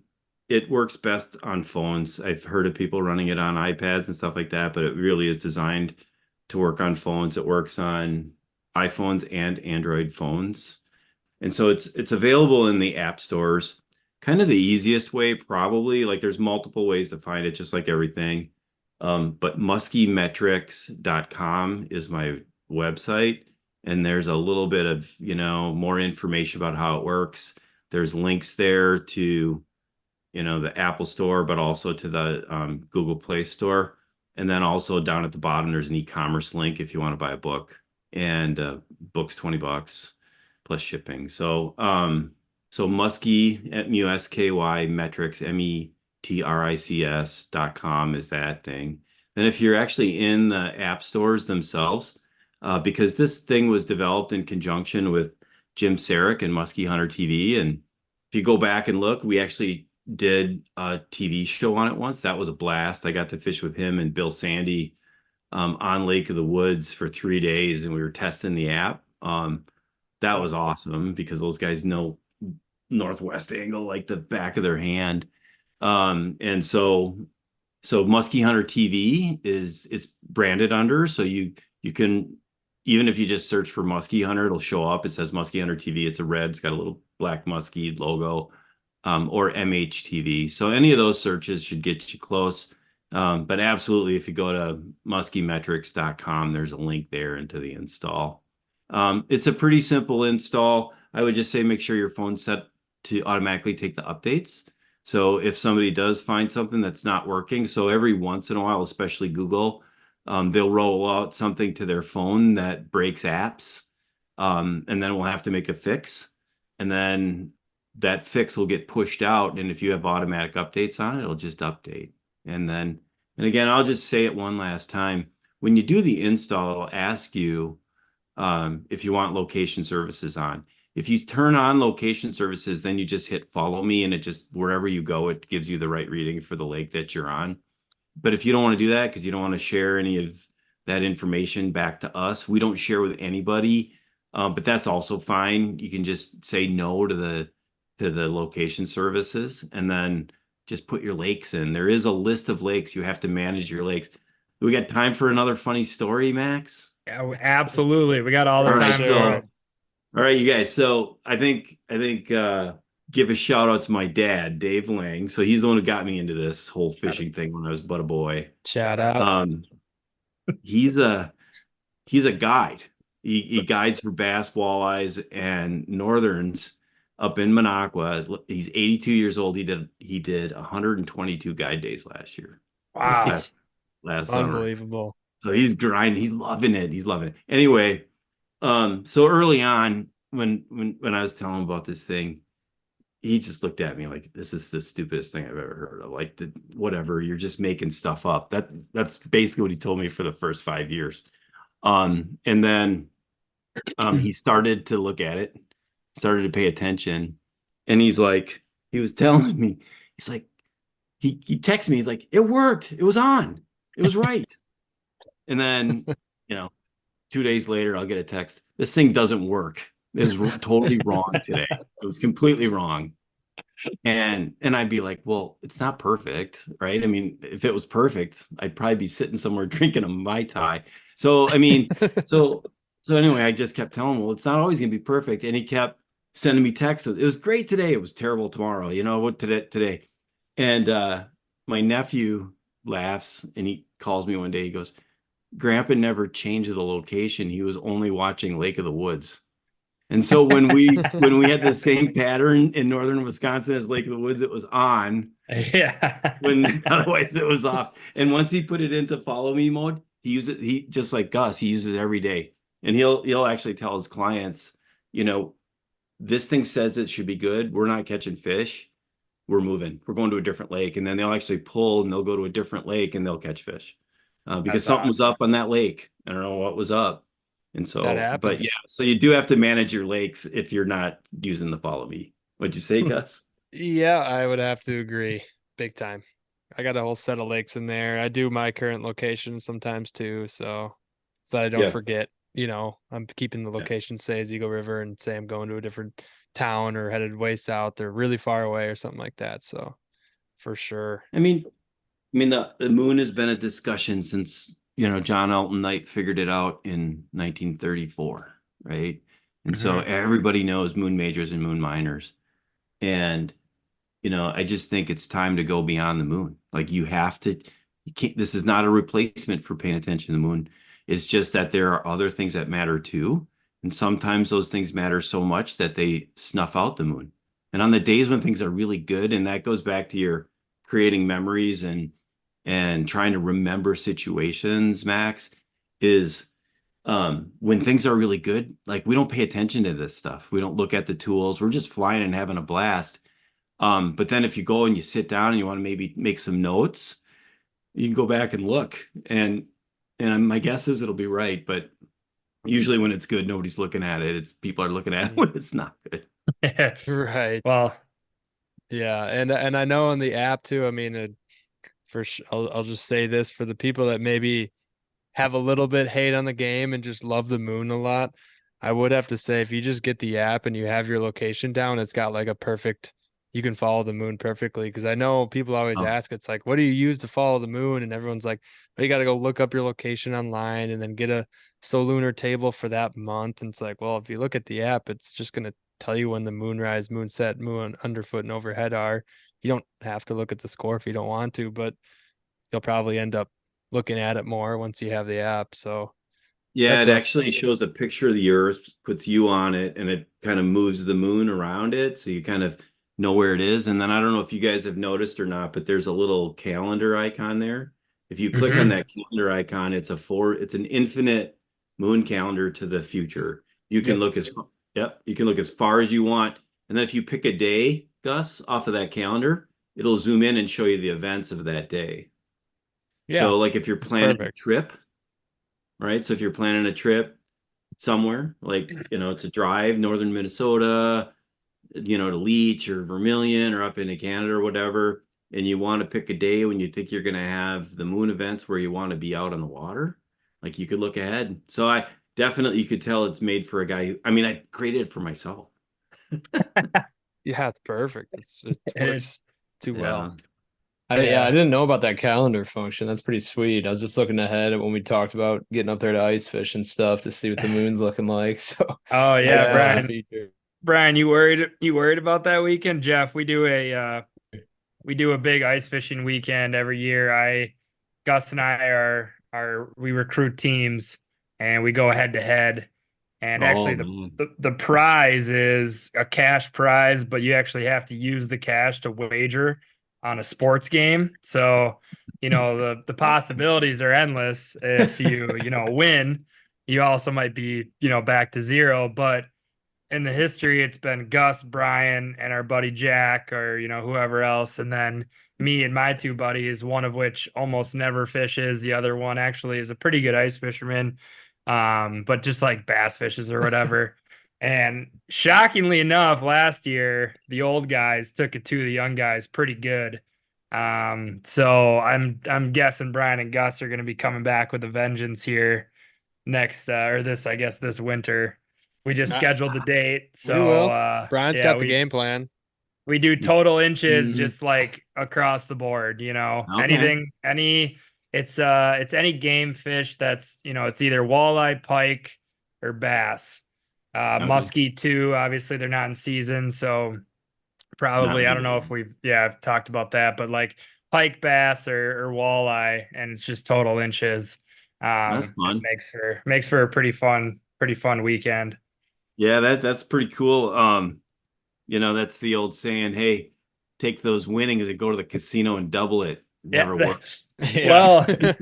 it works best on phones. I've heard of people running it on iPads and stuff like that, but it really is designed to work on phones. It works on iPhones and Android phones. And so it's available in the app stores. Kind of the easiest way, probably. Like there's multiple ways to find it, just like everything. But muskymetrics.com is my website. And there's a little bit of, more information about how it works. There's links there to, the Apple Store, but also to the Google Play Store. And then also down at the bottom, there's an e-commerce link if you want to buy a book. and book's $20 plus shipping. So so Musky, Musky Metrics, metrics.com is that thing. And if you're actually in the app stores themselves, because this thing was developed in conjunction with Jim Sarek and Musky Hunter TV, and if you go back and look, we actually did a TV show on it once. That was a blast. I got to fish with him and Bill Sandy on Lake of the Woods for 3 days, and we were testing the app. That was awesome because those guys know Northwest angle like the back of their hand. And so Musky Hunter TV it's branded under, so you can, even if you just search for Musky Hunter, it'll show up. It says Musky Hunter TV. It's a red, it's got a little black musky logo, or MHTV. So any of those searches should get you close. But absolutely, if you go to muskymetrics.com, there's a link there into the install. It's a pretty simple install. I would just say make sure your phone's set to automatically take the updates. So if somebody does find something that's not working, so every once in a while, especially Google, they'll roll out something to their phone that breaks apps, and then we'll have to make a fix. And then that fix will get pushed out. And if you have automatic updates on it, it'll just update. And again, I'll just say it one last time. When you do the install, it'll ask you if you want location services on. If you turn on location services, then you just hit follow me, and it just, wherever you go, it gives you the right reading for the lake that you're on. But if you don't want to do that, because you don't want to share any of that information back to us, we don't share with anybody, but that's also fine. You can just say no to the location services, and then just put your lakes in. There is a list of lakes. You have to manage your lakes. We got time for another funny story, Max? Yeah, absolutely. We got all the time. All right, you guys. So I think give a shout out to my dad, Dave Lang. So he's the one who got me into this whole fishing thing when I was but a boy. Shout out. He's a guide. He guides for bass, walleyes, and northerns up in Minocqua. He's 82 years old. He did 122 guide days last year. Wow. Last summer. Unbelievable. So he's grinding. He's loving it. Anyway, so early on, when I was telling him about this thing, he just looked at me like, this is the stupidest thing I've ever heard of. Like, whatever, you're just making stuff up. That's basically what he told me for the first 5 years. And then he started to look at it, started to pay attention, and he was telling me, he's like, he texted me, he's like, it worked. It was on. It was right. And then, 2 days later, I'll get a text. This thing doesn't work. It was totally wrong today. It was completely wrong. And I'd be like, well, it's not perfect, right? I mean, if it was perfect, I'd probably be sitting somewhere drinking a Mai Tai. So, I mean, so anyway, I just kept telling him, well, it's not always going to be perfect. And he kept sending me texts. It was great today. It was terrible tomorrow. What today? And my nephew laughs, and he calls me one day. He goes, Grandpa never changed the location. He was only watching Lake of the Woods. And so when we had the same pattern in northern Wisconsin as Lake of the Woods, it was on. Yeah. When otherwise it was off. And once he put it into follow me mode, he uses it. He, just like Gus, he uses it every day. And he'll actually tell his clients, this thing says it should be good. We're not catching fish. We're moving. We're going to a different lake. And then they'll actually pull and they'll go to a different lake and they'll catch fish. Because something was up on that lake. I don't know what was up. And so, but yeah, so you do have to manage your lakes if you're not using the follow me. What'd you say, Gus? Yeah, I would have to agree. Big time. I got a whole set of lakes in there. I do my current location sometimes too. So that I don't forget, I'm keeping the location, say Eagle River, and say I'm going to a different town or headed way south or really far away or something like that. So for sure. I mean, the moon has been a discussion since, John Alton Knight figured it out in 1934, right? And so everybody knows moon majors and moon minors. And, I just think it's time to go beyond the moon. Like this is not a replacement for paying attention to the moon. It's just that there are other things that matter too. And sometimes those things matter so much that they snuff out the moon. And on the days when things are really good, and that goes back to your creating memories and trying to remember situations, Max, is when things are really good, like we don't pay attention to this stuff. We don't look at the tools. We're just flying and having a blast. But then if you go and you sit down and you want to maybe make some notes, you can go back and look. And my guess is it'll be right, but usually when it's good, nobody's looking at it. It's people are looking at it when it's not good. Right. Well, Yeah, and I know in the app too. I mean, I'll just say this for the people that maybe have a little bit hate on the game and just love the moon a lot. I would have to say if you just get the app and you have your location down, it's got like a perfect. You can follow the moon perfectly because I know people always Oh. ask, it's like, what do you use to follow the moon? And everyone's like, well, you got to go look up your location online and then get a lunar table for that month. And it's like, well, if you look at the app, it's just gonna tell you when the moonrise, moonset, moon underfoot, and overhead are. You don't have to look at the score if you don't want to, but you'll probably end up looking at it more once you have the app. So Yeah, that's it a actually shows a picture of the Earth, puts you on it, and it kind of moves the moon around it. So you kind of know where it is. And then I don't know if you guys have noticed or not, but there's a little calendar icon there. If you click on Mhm. that calendar icon, it's an infinite moon calendar to the future. You can Yep. look you can look as far as you want. And then if you pick a day, Gus, off of that calendar, it'll zoom in and show you the events of that day. yeah, So like if you're it's planning a perfect. trip, right? So if you're planning a trip somewhere, like, to drive northern Minnesota, to Leech or Vermilion or up into Canada or whatever, and you want to pick a day when you think you're going to have the moon events where you want to be out on the water, like you could look ahead. So I definitely, you could tell it's made for a guy I mean, I created it for myself. Yeah, it's perfect. It It is. works too Yeah. well. I Yeah. didn't know about that calendar function. That's pretty sweet. I was just looking ahead at when we talked about getting up there to ice fish and stuff to see what the moon's looking like. So Oh I yeah, didn't know it was a Brian. feature. Brian, you worried about that weekend? Jeff, we do a big ice fishing weekend every year. Gus and I we recruit teams and we go head to head. And Oh actually man. the prize is a cash prize, but you actually have to use the cash to wager on a sports game. So, the possibilities are endless. If you win, you also might be, back to zero. But in the history, it's been Gus, Brian, and our buddy Jack, or whoever else, and then me and my two buddies, one of which almost never fishes. The other one actually is a pretty good ice fisherman, but just like bass fishes or whatever. And shockingly enough, last year the old guys took it to the young guys pretty good. So I'm guessing Brian and Gus are going to be coming back with a vengeance here next or this I guess this winter. We just Uh, scheduled the date. We So will. Brian's yeah, got the game plan. we do total inches Mhm. just like across the board, Okay. it's any game fish that's, it's either walleye, pike, or bass. Okay. Muskie too, obviously they're not in season, so Not probably I don't know if really. I've talked about that, but like pike, bass, or walleye, and it's just total inches. That's It fun. makes for a pretty fun weekend. Yeah, that's pretty cool. That's the old saying, hey, take those winnings and go to the casino and double it. Yeah, Never works. Yeah. well, it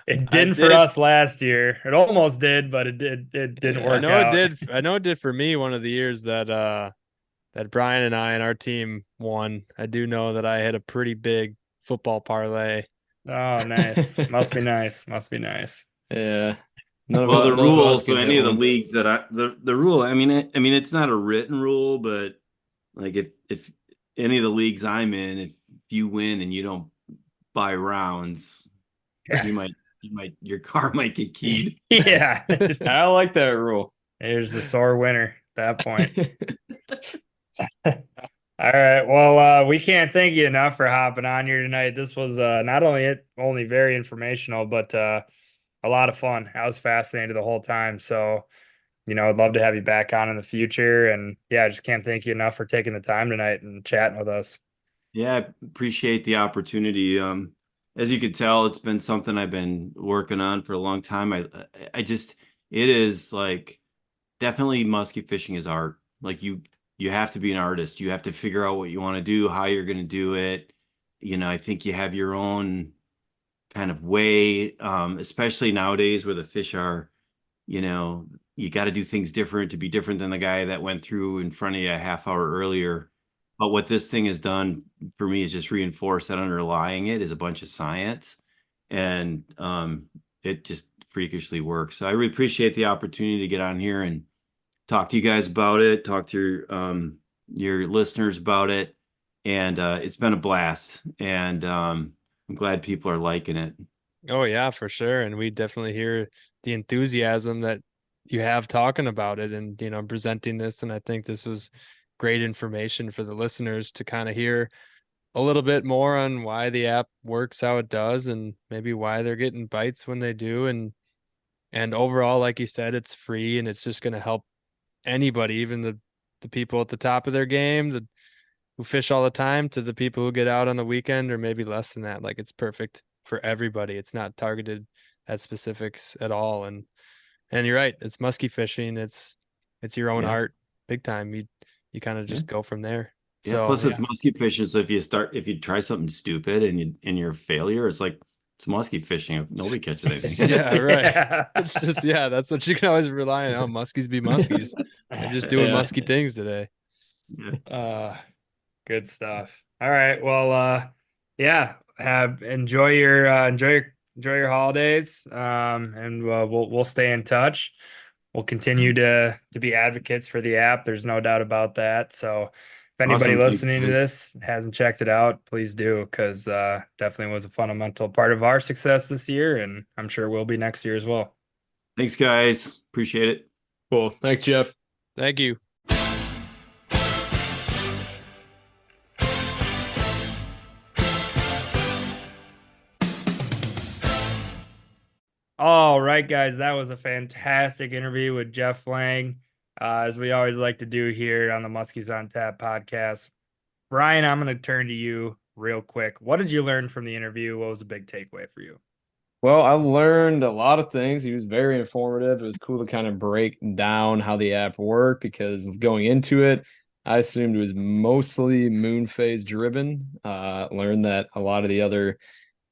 I didn't for did. us last year. It almost did, but it didn't I work know it out. did. I know it did for me one of the years that Brian and I and our team won. I do know that I had a pretty big football parlay. Oh, nice. Must be nice. Must be nice. Yeah. Well, the None of rule, us so can hit any of the one. leagues that the rule, I mean, it's not a written rule, but like if any of the leagues I'm in, if you win and you don't buy rounds, your car might get keyed. Yeah. I like that rule. Here's the sore winner at that point. All right. Well, we can't thank you enough for hopping on here tonight. This was not only very informational, but a lot of fun. I was fascinated the whole time. So, I'd love to have you back on in the future. And yeah, I just can't thank you enough for taking the time tonight and chatting with us. Yeah, I appreciate the opportunity. As you could tell, it's been something I've been working on for a long time. I just, it is like definitely musky fishing is art. Like you have to be an artist. You have to figure out what you want to do, how you're going to do it. I think you have your own kind of way, especially nowadays where the fish are you know, you got to do things different to be different than the guy that went through in front of you a half hour earlier. But what this thing has done for me is just reinforce that underlying it is a bunch of science, and it just freakishly works. So I really appreciate the opportunity to get on here and talk to you guys about it, talk to your listeners about it, and it's been a blast. And I'm glad people are liking it. Oh yeah, for sure. And we definitely hear the enthusiasm that you have talking about it and, presenting this. And I think this was great information for the listeners to kind of hear a little bit more on why the app works how it does and maybe why they're getting bites when they do. And overall, like you said, it's free and it's just going to help anybody, even the people at the top of their game, who fish all the time, to the people who get out on the weekend or maybe less than that. Like, it's perfect for everybody. It's not targeted at specifics at all. And you're right, it's musky fishing. It's your own Yeah. art, big time. You kind of just go from there. Yeah. So Plus, it's musky fishing. So if you try something stupid and you're a failure, it's like it's musky fishing. Nobody catches anything. yeah, right. Yeah. It's just that's what you can always rely on. Oh, muskies be muskies. They're just doing Yeah. musky things today. Good stuff. All right. Well, yeah, enjoy your holidays. And we'll stay in touch. We'll continue to be advocates for the app. There's no doubt about that. So if anybody Awesome. Thanks, listening to man. this hasn't checked it out, please do, because definitely was a fundamental part of our success this year, and I'm sure will be next year as well. Thanks, guys. Appreciate it. Cool. Thanks, Jeff. Thank you. All right, guys, that was a fantastic interview with Jeff Lang, as we always like to do here on the Muskies on Tap podcast. Brian, I'm going to turn to you real quick. What did you learn from the interview? What was a big takeaway for you? Well, I learned a lot of things. He was very informative. It was cool to kind of break down how the app worked because going into it, I assumed it was mostly moon phase driven. Learned that a lot of the other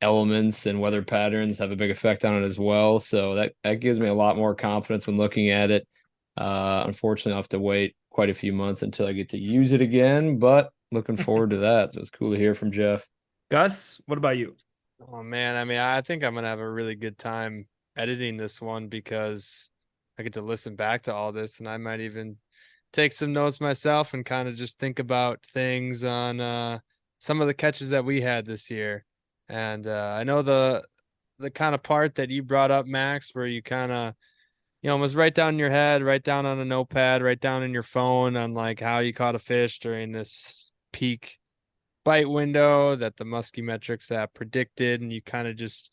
elements and weather patterns have a big effect on it as well. So that gives me a lot more confidence when looking at it. Unfortunately, I'll have to wait quite a few months until I get to use it again, but looking forward to that. So it's cool to hear from Jeff. Gus, what about you? Oh man, I mean, I think I'm gonna have a really good time editing this one because I get to listen back to all this, and I might even take some notes myself and kind of just think about things on some of the catches that we had this year. And I know the kind of part that you brought up, Max, where you kind of almost write down in your head, write down on a notepad, write down in your phone on like how you caught a fish during this peak bite window that the Musky Metrics app predicted, and you kind of just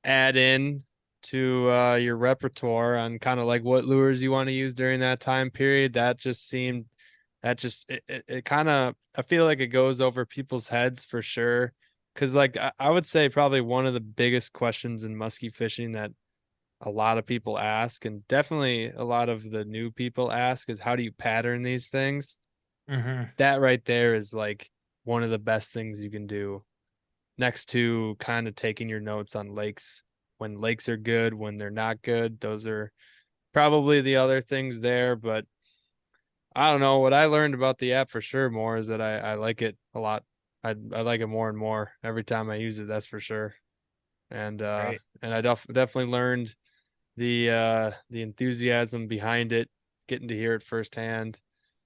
add in to your repertoire on kind of like what lures you want to use during that time period. It kind of, I feel like it goes over people's heads for sure. Cause like I would say probably one of the biggest questions in musky fishing that a lot of people ask, and definitely a lot of the new people ask, is how do you pattern these things? That right there is like one of the best things you can do, next to kind of taking your notes on lakes, when lakes are good, when they're not good. Those are probably the other things there. But I don't know, what I learned about the app for sure more is that I like it a lot. I like it more and more every time I use it, that's for sure. And I definitely learned the enthusiasm behind it, getting to hear it firsthand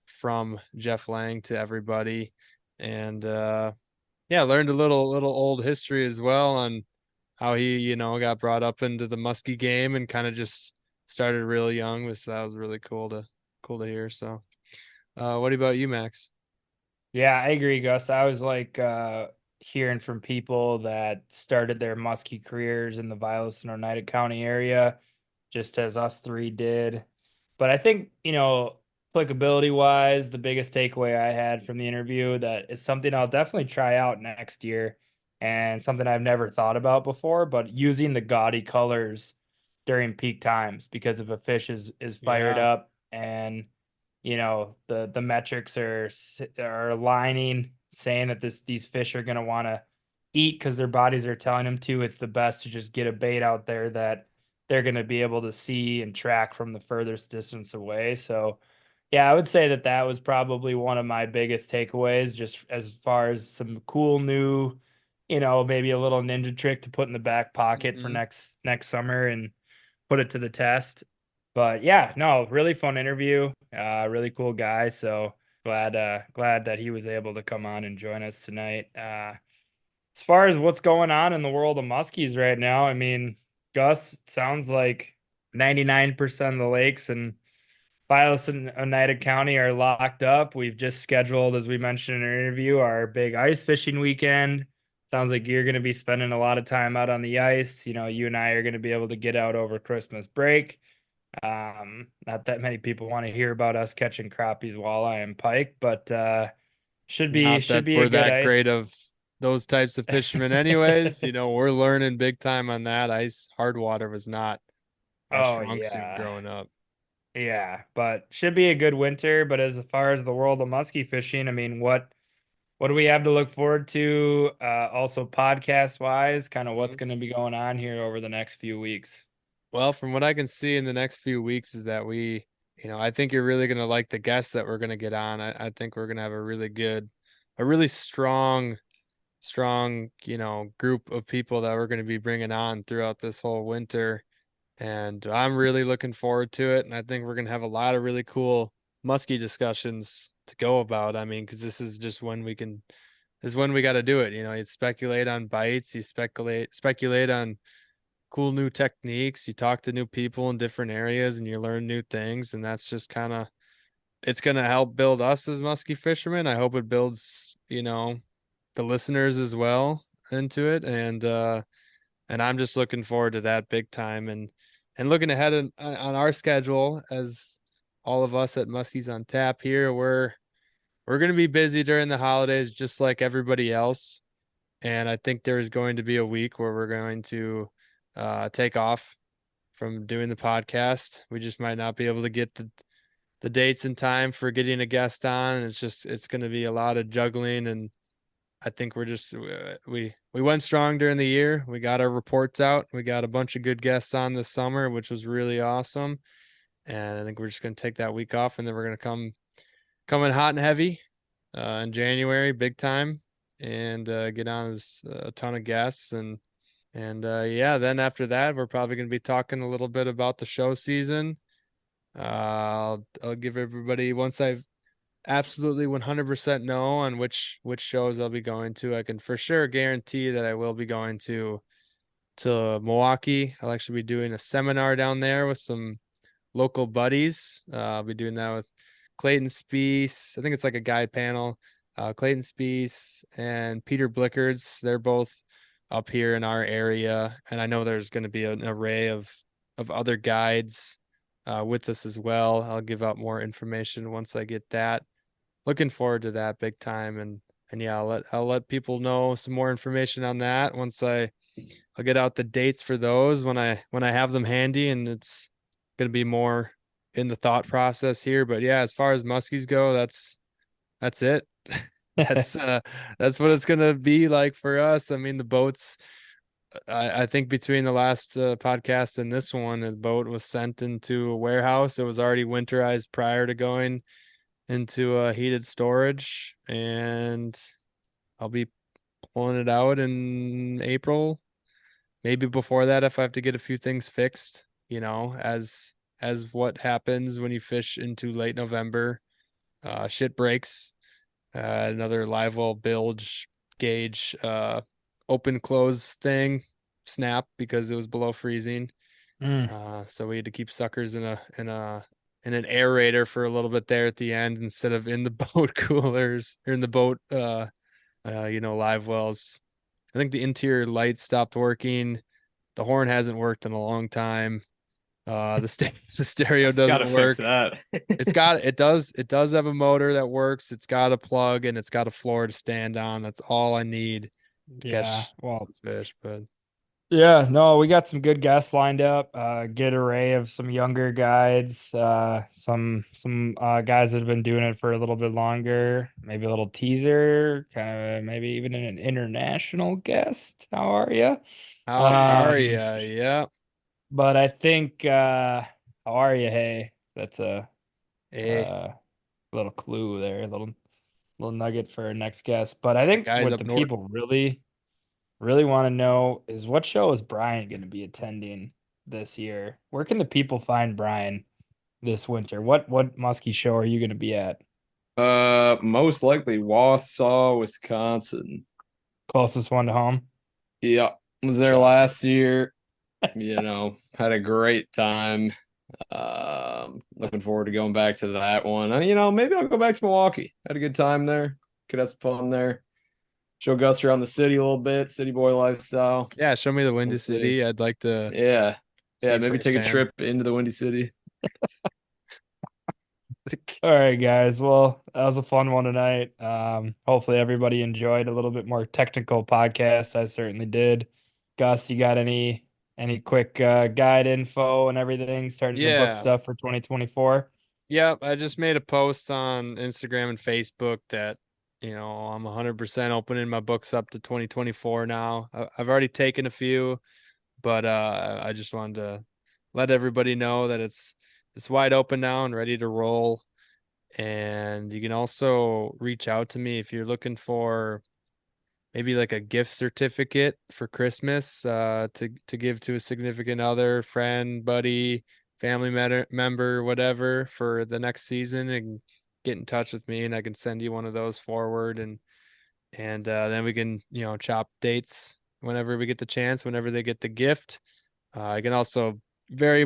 from Jeff Lang to everybody. And learned a little old history as well on how he got brought up into the musky game and kind of just started really young, which that was really cool to hear. So what about you, Max? Yeah, I agree, Gus. I was like hearing from people that started their musky careers in the Vilas and Oneida County area, just as us three did. But I think, applicability wise, the biggest takeaway I had from the interview that is something I'll definitely try out next year and something I've never thought about before, but using the gaudy colors during peak times, because if a fish is fired up and the metrics are aligning, saying that these fish are going to want to eat because their bodies are telling them to, it's the best to just get a bait out there that they're going to be able to see and track from the furthest distance away. So, yeah, I would say that that was probably one of my biggest takeaways, just as far as some cool new, maybe a little ninja trick to put in the back pocket for Mhm. next summer and put it to the test. But yeah, no, really fun interview. Really cool guy. So glad that he was able to come on and join us tonight. As far as what's going on in the world of muskies right now, I mean, Gus, it sounds like 99% of the lakes and Vilas and Oneida County are locked up. We've just scheduled, as we mentioned in our interview, our big ice fishing weekend. Sounds like you're going to be spending a lot of time out on the ice. You and I are going to be able to get out over Christmas break. Not that many people want to hear about us catching crappies, walleye, and pike, but should be Not should that be a we're good that great ice. of those types of fishermen anyways. We're learning big time on that. Ice hard water was not our Oh strong suit yeah. growing up. Yeah, but should be a good winter. But as far as the world of musky fishing, I mean, what do we have to look forward to? Also podcast wise, kind of what's Mhm. going to be going on here over the next few weeks. Well, from what I can see in the next few weeks is that I think you're really gonna like the guests that we're gonna get on. I think we're gonna have a really strong, group of people that we're gonna be bringing on throughout this whole winter. And I'm really looking forward to it. And I think we're gonna have a lot of really cool musky discussions to go about. I mean, because this is just this is when we got to do it. You speculate on bites, you speculate on cool new techniques, you talk to new people in different areas, and you learn new things. And that's just kind of it's gonna help build us as musky fishermen. I hope it builds, the listeners as well into it. And I'm just looking forward to that big time and looking ahead on our schedule as all of us at Muskies on Tap here. We're going to be busy during the holidays just like everybody else. And I think there's going to be a week where we're going to take off from doing the podcast. We just might not be able to get the dates in time for getting a guest on. It's going to be a lot of juggling, and I think we went strong during the year. We got our reports out. We got a bunch of good guests on this summer, which was really awesome. And I think we're just going to take that week off, and then we're going to come in hot and heavy in January, big time, and get on as a ton of guests. And yeah, then after that, we're probably going to be talking a little bit about the show season. I'll give everybody, once I've absolutely 100% know on which shows I'll be going to. I can for sure guarantee that I will be going to Milwaukee. I'll actually be doing a seminar down there with some local buddies. I'll be doing that with Clayton Spees. I think it's like a guide panel. Clayton Spees and Peter Blickards. They're both up here in our area, and I know there's going to be an array of other guides with us as well. I'll give out more information once I get that. Looking forward to that big time. And yeah, I'll let people know some more information on that once I'll get out the dates for those when I have them handy, and it's going to be more in the thought process here. But yeah, as far as muskies go, that's it. That's what it's going to be like for us. I mean, the boats, I think between the last podcast and this one, the boat was sent into a warehouse. It was already winterized prior to going into heated storage, and I'll be pulling it out in April, maybe before that if I have to get a few things fixed, as what happens when you fish into late November. Shit breaks. Another live well bilge gauge open close thing snap because it was below freezing. Mm. So we had to keep suckers in an aerator for a little bit there at the end instead of in the boat coolers or in the boat live wells. I think the interior lights stopped working. The horn hasn't worked in a long time. The stereo Gotta doesn't fix work. that. It does have a motor that works. It's got a plug and it's got a floor to stand on. That's all I need to Yeah, catch well, fish. But yeah, no, we got some good guests lined up. Good array of some younger guides, some guys that have been doing it for a little bit longer. Maybe a little teaser, kind of maybe even an international guest. How are you? how are you? Yeah. But I think how are you? Hey, that's a Hey, little clue there, a little nugget for our next guest. But I think guys what up the north. people really want to know is what show is Brian going to be attending this year? Where can the people find Brian this winter? What Muskie show are you going to be at? Most likely Wausau, Wisconsin. Closest one to home? Yeah, was there Shout out. last year. Had a great time. Looking forward to going back to that one. Maybe I'll go back to Milwaukee. Had a good time there. Could have some fun there. Show Gus around the city a little bit, city boy lifestyle. Yeah, show me the We'll Windy see. City. I'd like to Yeah. Yeah, see maybe take a firsthand. trip into the Windy City. All right, guys. Well, that was a fun one tonight. Hopefully everybody enjoyed a little bit more technical podcast. I certainly did. Gus, you got any quick guide info and everything starting to book Yeah. stuff for 2024? Yep, I just made a post on Instagram and Facebook that, I'm 100% opening my books up to 2024 now. I've already taken a few, but I just wanted to let everybody know that it's wide open now and ready to roll. And you can also reach out to me if you're looking for maybe like a gift certificate for Christmas to give to a significant other, friend, buddy, family member, whatever, for the next season, and get in touch with me and I can send you one of those forward, and then we can, chop dates whenever we get the chance, whenever they get the gift. I can also very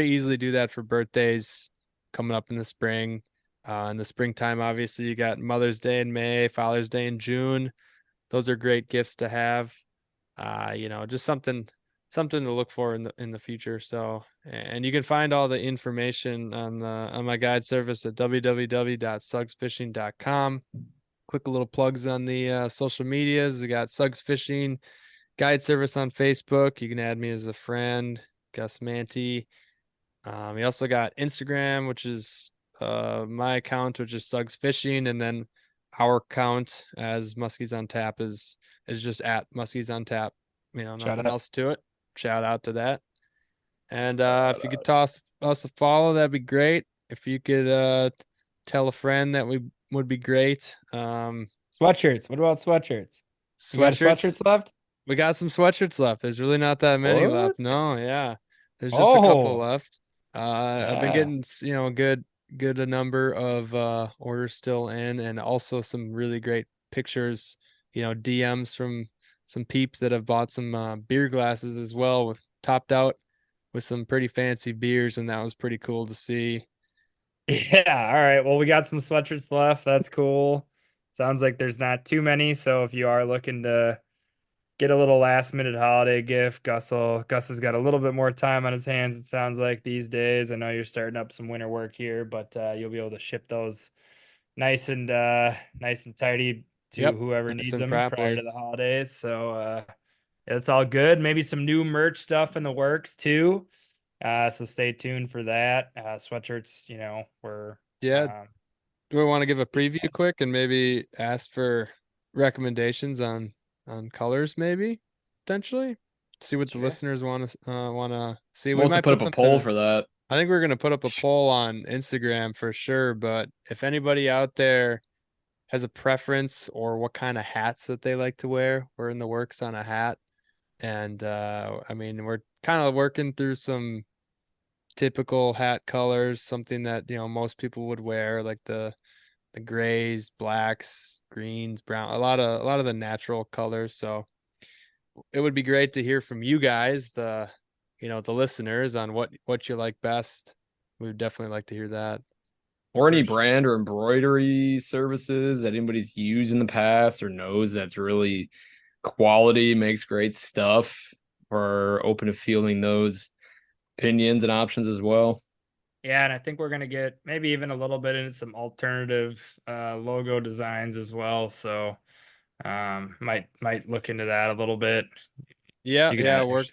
easily do that for birthdays coming up in the spring. In the springtime, obviously, you got Mother's Day in May, Father's Day in June. Those are great gifts to have. Just something to look for in the future. So, and you can find all the information on my guide service at www.sugsfishing.com. Quick little plugs on the social medias. We got Sugs Fishing Guide Service on Facebook. You can add me as a friend, Gus Manti. We also got Instagram, which is my account, which is Sugs Fishing, and then our account as Muskies on Tap is just at Muskies on Tap. Shout Nothing out. else to it. Shout out to that. And if you could toss us a follow, that'd be great. If you could tell a friend, that would be great. Sweatshirts. What about sweatshirts? You got Sweatshirts. sweatshirts left? We got some sweatshirts left. There's really not that many What? left. No, yeah. There's just a couple Oh, left. I've been yeah. getting, a good a number of orders still in, and also some really great pictures, DMs from some peeps that have bought some beer glasses as well, with topped out with some pretty fancy beers, and that was pretty cool to see. Yeah. All right. Well, we got some sweatshirts left. That's cool. Sounds like there's not too many. So if you are looking to get a little last minute holiday gift, Gus has got a little bit more time on his hands, it sounds like, these days. I know you're starting up some winter work here, but you'll be able to ship those nice and tidy to Yep, whoever nice needs and them prior properly. to the holidays. So it's all good. Maybe some new merch stuff in the works too. So stay tuned for that. Sweatshirts, we're Yeah. Do we want to give a preview yes. quick and maybe ask for recommendations on colors, maybe potentially see what the Sure. listeners want to see? We We'll have to might put put up a something. poll for that. I think we're gonna put up a poll on Instagram for sure. But if anybody out there has a preference or what kind of hats that they like to wear, we're in the works on a hat. And we're kind of working through some typical hat colors, something that most people would wear, like the grays, blacks, greens, brown, a lot of the natural colors. So it would be great to hear from you guys, the listeners, on what you like best. We would definitely like to hear that. Or any For sure. brand or embroidery services that anybody's used in the past or knows that's really quality, makes great stuff. We're open to fielding those opinions and options as well. Yeah, and I think we're gonna get maybe even a little bit into some alternative logo designs as well. So might look into that a little bit. Yeah, You can yeah, add your work.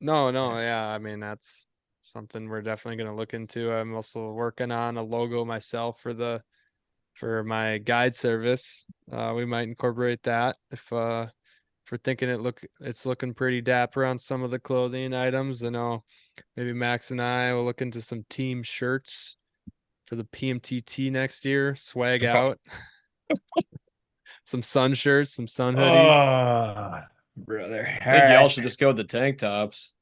No, yeah. yeah. I mean, that's something we're definitely gonna look into. I'm also working on a logo myself for my guide service. We might incorporate that if for thinking it's looking pretty dapper on some of the clothing items. I know maybe Max and I will look into some team shirts for the PMTT next year. Swag out. Some sun shirts, some sun hoodies. Oh, brother. I think y'all should just go with the tank tops.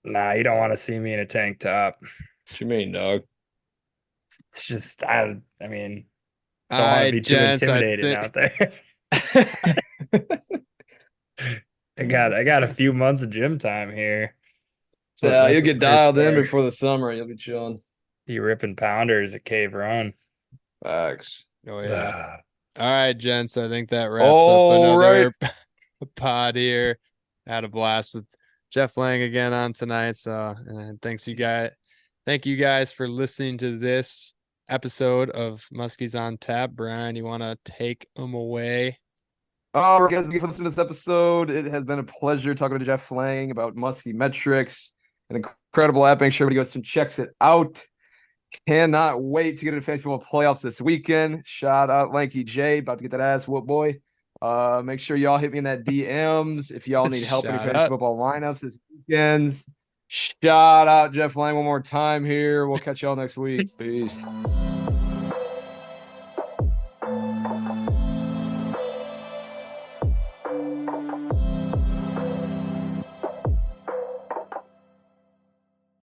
Nah, you don't want to see me in a tank top. What you mean, dog? It's just I mean, don't All want to right, be too gents, intimidated out there. I got a few months of gym time here. Yeah, you'll get dialed in before the summer. You'll be chilling. You ripping pounders at Cave Run. Facts. Oh yeah. All right, gents. I think that wraps up All another pod here. Had a blast with Jeff Lang again on tonight. So, and thank you guys for listening to this episode of Muskies on Tap. Brian, you want to take them away? All right, guys, thank you for listening to this episode. It has been a pleasure talking to Jeff Lang about Musky Metrics, an incredible app. Make sure everybody goes and checks it out. Cannot wait to get into fantasy football playoffs this weekend. Shout out Lanky J, about to get that ass whoop, boy. Make sure y'all hit me in that DMs if y'all need help in your fantasy football lineups this weekend. Shout out Jeff Lang one more time here. We'll catch y'all next week. Peace.